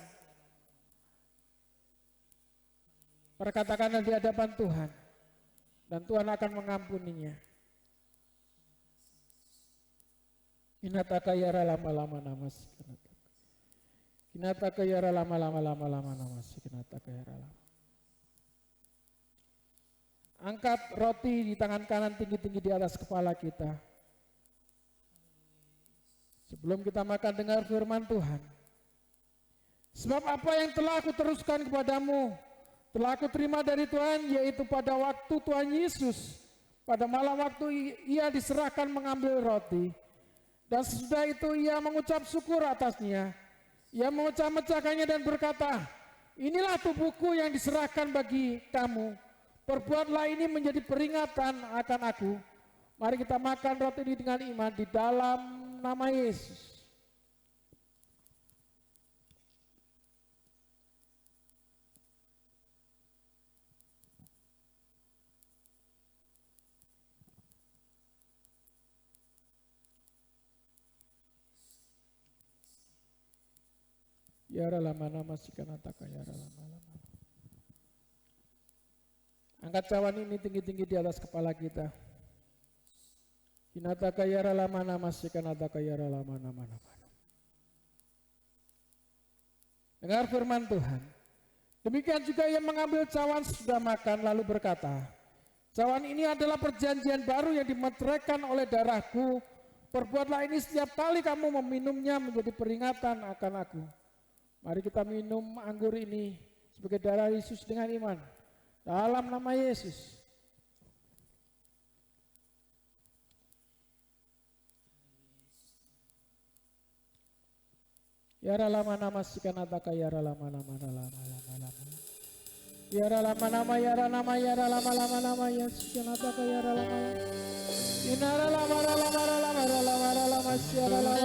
Perkatakanlah di hadapan Tuhan, dan Tuhan akan mengampuninya. Inataka yara lama-lama namas, inataka yara lama-lama namas, inataka yara lama. Angkat roti di tangan kanan tinggi-tinggi di atas kepala kita. Sebelum kita makan, dengar firman Tuhan. Sebab apa yang telah aku teruskan kepadamu, telah aku terima dari Tuhan, yaitu pada waktu Tuhan Yesus, pada malam waktu ia diserahkan mengambil roti, dan sesudah itu ia mengucap syukur atasnya. Ia memecah-mecahkannya dan berkata, inilah tubuhku yang diserahkan bagi kamu. Perbuatlah ini menjadi peringatan akan aku. Mari kita makan roti ini dengan iman di dalam nama Yesus. Yara lama nama sikanataka yara lama. Angkat cawan ini tinggi-tinggi di atas kepala kita. Hinataka yara lama nama sikanataka yara lama nama. Dengar firman Tuhan. Demikian juga yang mengambil cawan sudah makan lalu berkata, cawan ini adalah perjanjian baru yang dimeteraikan oleh darahku. Perbuatlah ini setiap kali kamu meminumnya menjadi peringatan akan aku. Mari kita minum anggur ini sebagai darah Yesus dengan iman. Dalam nama Yesus. Yara lama nama sikanataka yara lama. Yara lama nama yara lama ya sikanataka yara lama. Inara lama siara lama.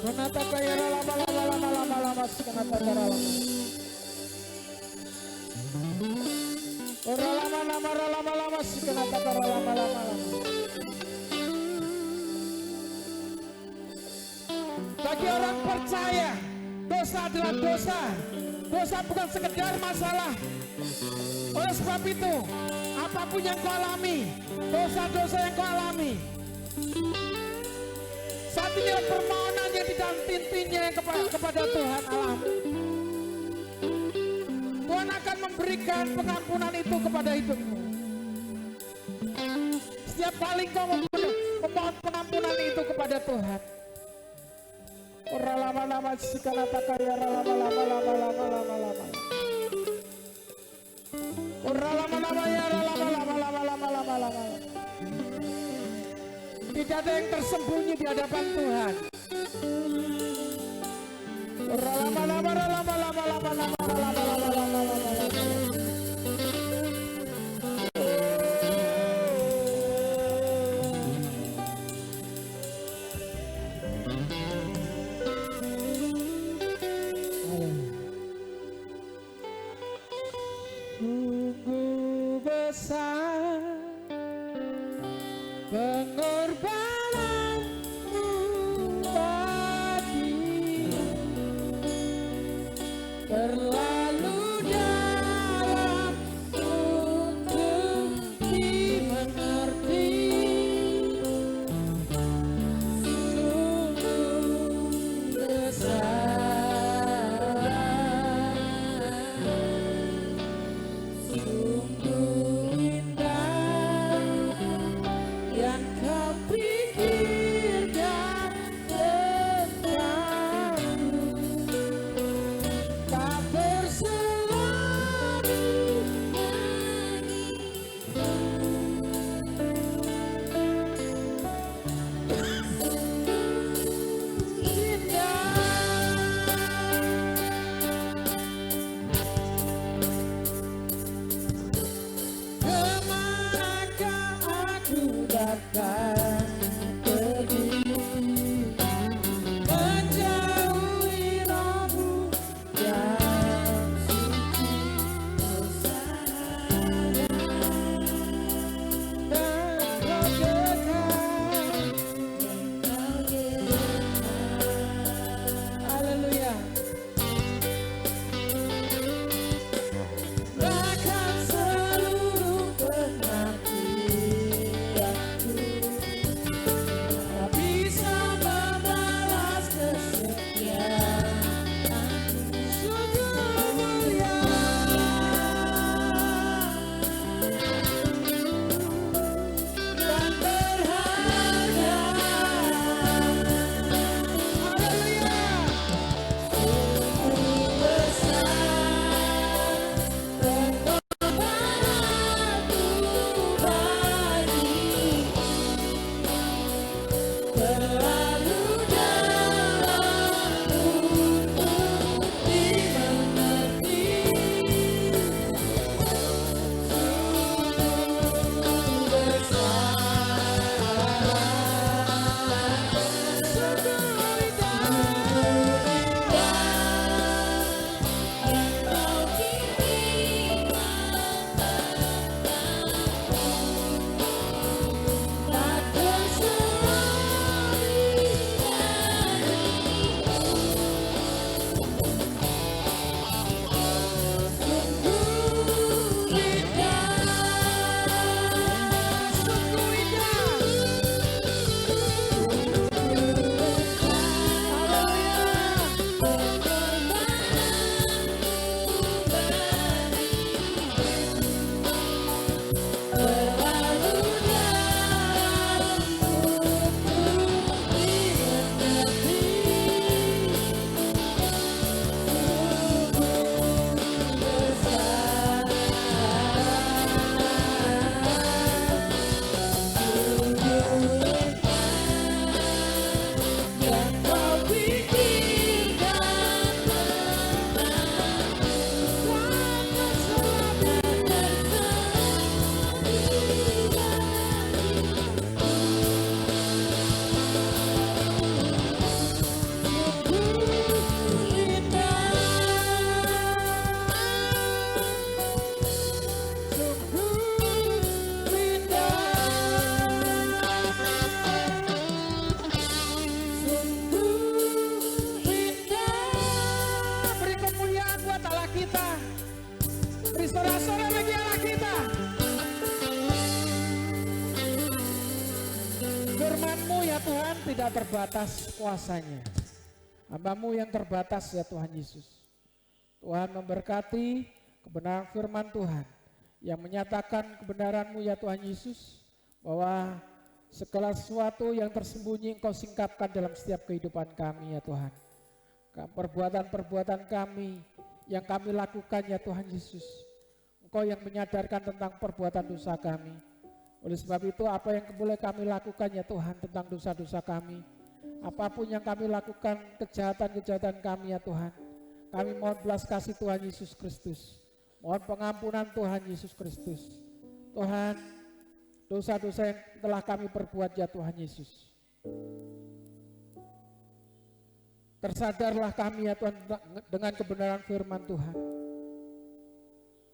Menataka yara lama sikanataka yara lama. Ora lama sikanataka lama. Bagi orang percaya, dosa adalah dosa. Dosa bukan sekedar masalah. Oleh sebab itu, apapun yang kau alami, dosa-dosa yang kau alami, saat ini permohonan yang tidak henti-hentinya kepada Tuhan Allahmu. Tuhan akan memberikan pengampunan itu kepada hidupmu. Setiap kali kau memohon pengampunan itu kepada Tuhan. Ora lama sikanataka yara lama. Ora lama yara lama. Tidak ada yang tersembunyi di hadapan Tuhan. Ora lama. Sungguh besar pengorbananmu bagiku, terlalu dalam untuk dimengerti. Sungguh besar, sungguh indah yang kau pikirkan tentangku. Tak tidak terbatas kuasanya. Hamba-Mu yang terbatas ya Tuhan Yesus. Tuhan memberkati kebenaran firman Tuhan yang menyatakan kebenaran-Mu ya Tuhan Yesus, bahwa segala sesuatu yang tersembunyi Engkau singkapkan dalam setiap kehidupan kami ya Tuhan. Perbuatan-perbuatan kami yang kami lakukan ya Tuhan Yesus, Engkau yang menyadarkan tentang perbuatan dosa kami. Oleh sebab itu apa yang boleh kami lakukan ya Tuhan tentang dosa-dosa kami, apapun yang kami lakukan, kejahatan-kejahatan kami ya Tuhan, kami mohon belas kasih Tuhan Yesus Kristus, mohon pengampunan Tuhan Yesus Kristus. Tuhan, dosa-dosa yang telah kami perbuat ya Tuhan Yesus, tersadarlah kami ya Tuhan dengan kebenaran firman Tuhan,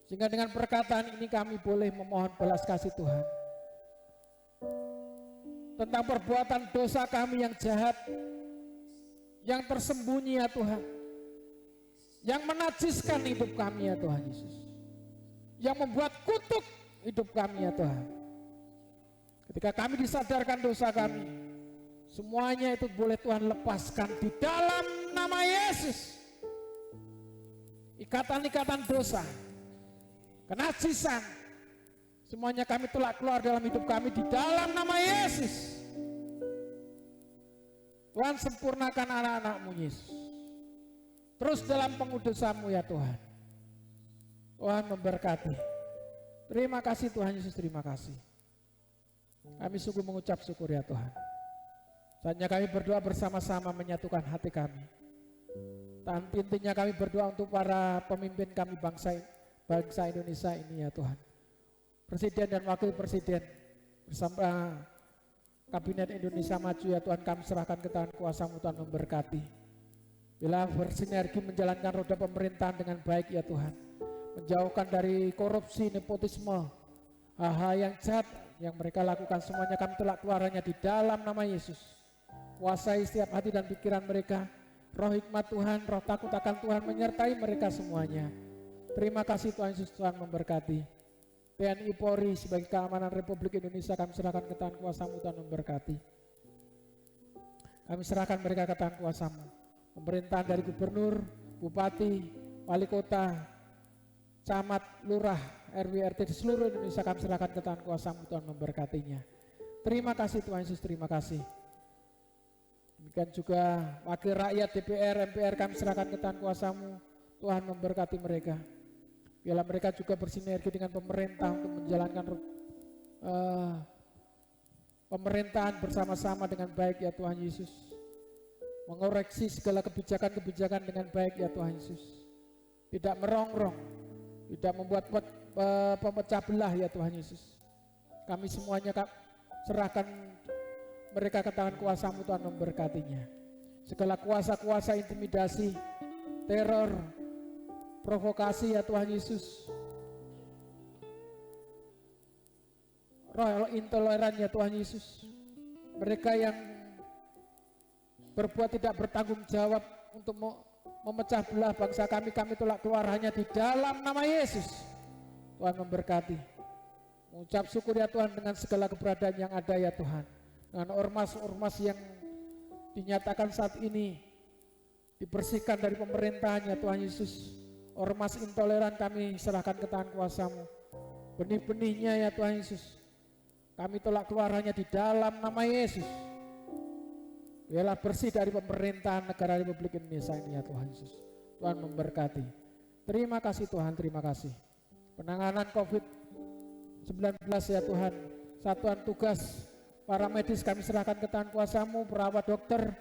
sehingga dengan perkataan ini kami boleh memohon belas kasih Tuhan tentang perbuatan dosa kami yang jahat, yang tersembunyi ya Tuhan, yang menajiskan hidup kami ya Tuhan Yesus, yang membuat kutuk hidup kami ya Tuhan. Ketika kami disadarkan dosa kami, semuanya itu boleh Tuhan lepaskan di dalam nama Yesus. Ikatan-ikatan dosa, kenajisan, semuanya kami tolak keluar dalam hidup kami di dalam nama Yesus. Tuhan, sempurnakan anak-anak-Mu Yesus, terus dalam pengudusan-Mu ya Tuhan. Tuhan memberkati. Terima kasih Tuhan Yesus, terima kasih. Kami sungguh mengucap syukur ya Tuhan. Saatnya kami berdoa bersama-sama menyatukan hati kami. Dan intinya kami berdoa untuk para pemimpin kami bangsa Indonesia ini ya Tuhan. Presiden dan Wakil Presiden bersama Kabinet Indonesia Maju ya Tuhan, kami serahkan ke tangan kuasa-Mu Tuhan, memberkati. Bila bersinergi menjalankan roda pemerintahan dengan baik ya Tuhan, menjauhkan dari korupsi, nepotisme, hal-hal yang jahat yang mereka lakukan, semuanya kami tolak keluarannya di dalam nama Yesus. Kuasai setiap hati dan pikiran mereka, roh hikmat Tuhan, roh takut akan Tuhan menyertai mereka semuanya. Terima kasih Tuhan Yesus, Tuhan memberkati. TNI Polri sebagai keamanan Republik Indonesia kami serahkan ke tangan kuasa-Mu Tuhan, memberkati. Kami serahkan mereka ke tangan kuasa-Mu. Pemerintahan dari gubernur, bupati, wali kota, camat, lurah, RW, RT di seluruh Indonesia kami serahkan ke tangan kuasa-Mu Tuhan, memberkatinya. Terima kasih Tuhan Yesus, terima kasih. Demikian juga wakil rakyat DPR, MPR kami serahkan ke tangan kuasa-Mu Tuhan, memberkati mereka. Biarlah mereka juga bersinergi dengan pemerintah untuk menjalankan pemerintahan bersama-sama dengan baik ya Tuhan Yesus. Mengoreksi segala kebijakan-kebijakan dengan baik ya Tuhan Yesus. Tidak merongrong, tidak membuat pemecah belah ya Tuhan Yesus. Kami semuanya serahkan mereka ke tangan kuasa-Mu Tuhan, memberkatinya. Segala kuasa-kuasa intimidasi, teror, provokasi ya Tuhan Yesus, roh intoleran ya Tuhan Yesus, mereka yang berbuat tidak bertanggung jawab untuk memecah belah bangsa kami tolak keluar hanya di dalam nama Yesus. Tuhan memberkati. Mengucap syukur ya Tuhan dengan segala keberadaan yang ada ya Tuhan, dengan ormas-ormas yang dinyatakan saat ini dibersihkan dari pemerintahan ya Tuhan Yesus. Ormas intoleran kami serahkan ke tangan kuasa-Mu. Benih-benihnya ya Tuhan Yesus, kami tolak keluar hanya di dalam nama Yesus. Biarlah bersih dari pemerintahan negara Republik Indonesia ini ya Tuhan Yesus. Tuhan memberkati. Terima kasih Tuhan, terima kasih. Penanganan COVID-19 ya Tuhan, satuan tugas para medis kami serahkan ke tangan kuasa-Mu, perawat, dokter.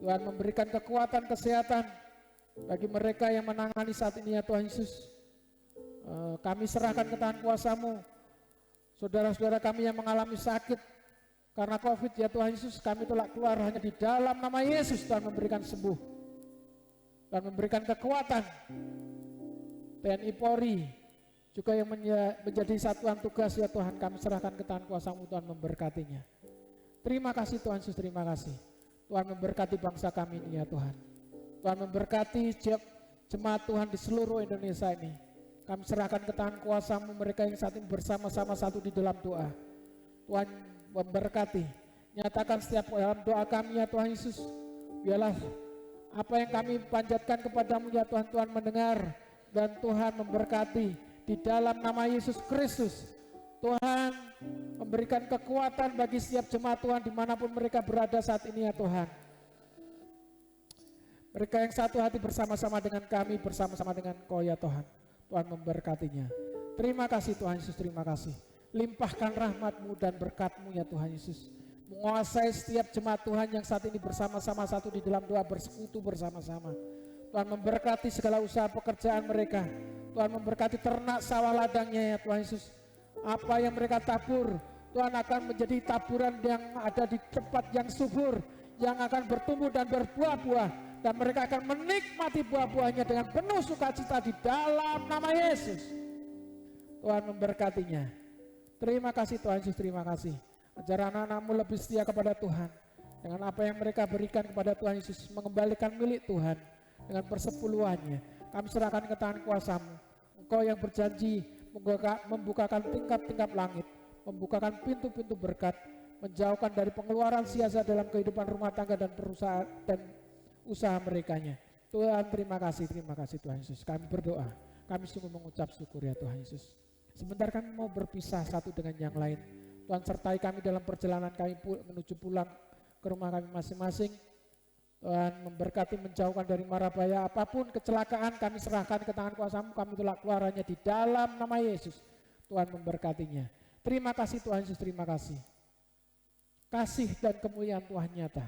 Tuhan memberikan kekuatan kesehatan bagi mereka yang menangani saat ini ya Tuhan Yesus. Kami serahkan ke tangan kuasa-Mu saudara-saudara kami yang mengalami sakit karena COVID ya Tuhan Yesus, kami tolak keluar hanya di dalam nama Yesus. Tuhan memberikan sembuh, Tuhan memberikan kekuatan. TNI Polri juga yang menjadi satuan tugas ya Tuhan, kami serahkan ke tangan kuasa-Mu Tuhan, memberkatinya. Terima kasih Tuhan Yesus, terima kasih. Tuhan memberkati bangsa kami ini ya Tuhan. Tuhan memberkati jemaat Tuhan di seluruh Indonesia ini. Kami serahkan ke tangan kuasa-Mu mereka yang saat ini bersama-sama satu di dalam doa. Tuhan memberkati. Nyatakan setiap dalam doa kami ya Tuhan Yesus. Biarlah apa yang kami panjatkan kepadamu ya Tuhan, Tuhan mendengar dan Tuhan memberkati di dalam nama Yesus Kristus. Tuhan memberikan kekuatan bagi setiap jemaat Tuhan dimanapun mereka berada saat ini ya Tuhan. Mereka yang satu hati bersama-sama dengan kami, bersama-sama dengan Kau ya Tuhan. Tuhan memberkatinya. Terima kasih Tuhan Yesus, terima kasih. Limpahkan rahmat-Mu dan berkat-Mu ya Tuhan Yesus. Menguasai setiap jemaat Tuhan yang saat ini bersama-sama satu di dalam doa, bersekutu bersama-sama. Tuhan memberkati segala usaha pekerjaan mereka. Tuhan memberkati ternak sawah ladangnya ya Tuhan Yesus. Apa yang mereka tabur, Tuhan akan menjadi taburan yang ada di tempat yang subur, yang akan bertumbuh dan berbuah-buah. Dan mereka akan menikmati buah-buahnya dengan penuh sukacita di dalam nama Yesus. Tuhan memberkatinya. Terima kasih Tuhan Yesus, terima kasih. Ajar anak-anak-Mu lebih setia kepada Tuhan. Dengan apa yang mereka berikan kepada Tuhan Yesus, mengembalikan milik Tuhan dengan persepuluhannya. Kami serahkan ke tangan kuasa-Mu. Engkau yang berjanji membukakan tingkap-tingkap langit, membukakan pintu-pintu berkat, menjauhkan dari pengeluaran sia-sia dalam kehidupan rumah tangga dan perusahaan dan usaha merekanya. Tuhan terima kasih Tuhan Yesus. Kami berdoa, kami sungguh mengucap syukur ya Tuhan Yesus. Sebentar kami mau berpisah satu dengan yang lain. Tuhan sertai kami dalam perjalanan kami menuju pulang ke rumah kami masing-masing. Tuhan memberkati, menjauhkan dari mara bahaya apapun kecelakaan, kami serahkan ke tangan kuasa-Mu, kami tolak keluarannya di dalam nama Yesus. Tuhan memberkatinya. Terima kasih Tuhan Yesus, terima kasih. Kasih dan kemuliaan Tuhan nyata.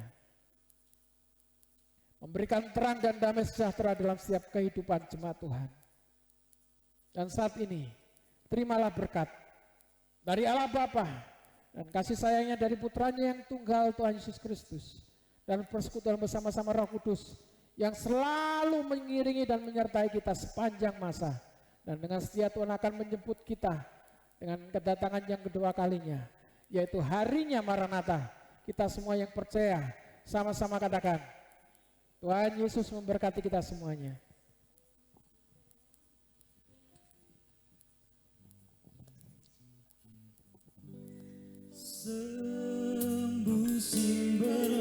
Memberikan terang dan damai sejahtera dalam setiap kehidupan jemaat Tuhan. Dan saat ini, terimalah berkat dari Allah Bapa dan kasih sayangnya dari putranya yang tunggal Tuhan Yesus Kristus. Dan persekutuan bersama-sama Roh Kudus yang selalu mengiringi dan menyertai kita sepanjang masa. Dan dengan setia Tuhan akan menjemput kita dengan kedatangan yang kedua kalinya, yaitu harinya Maranatha. Kita semua yang percaya sama-sama katakan, Tuhan Yesus memberkati kita semuanya. Sembuh sumber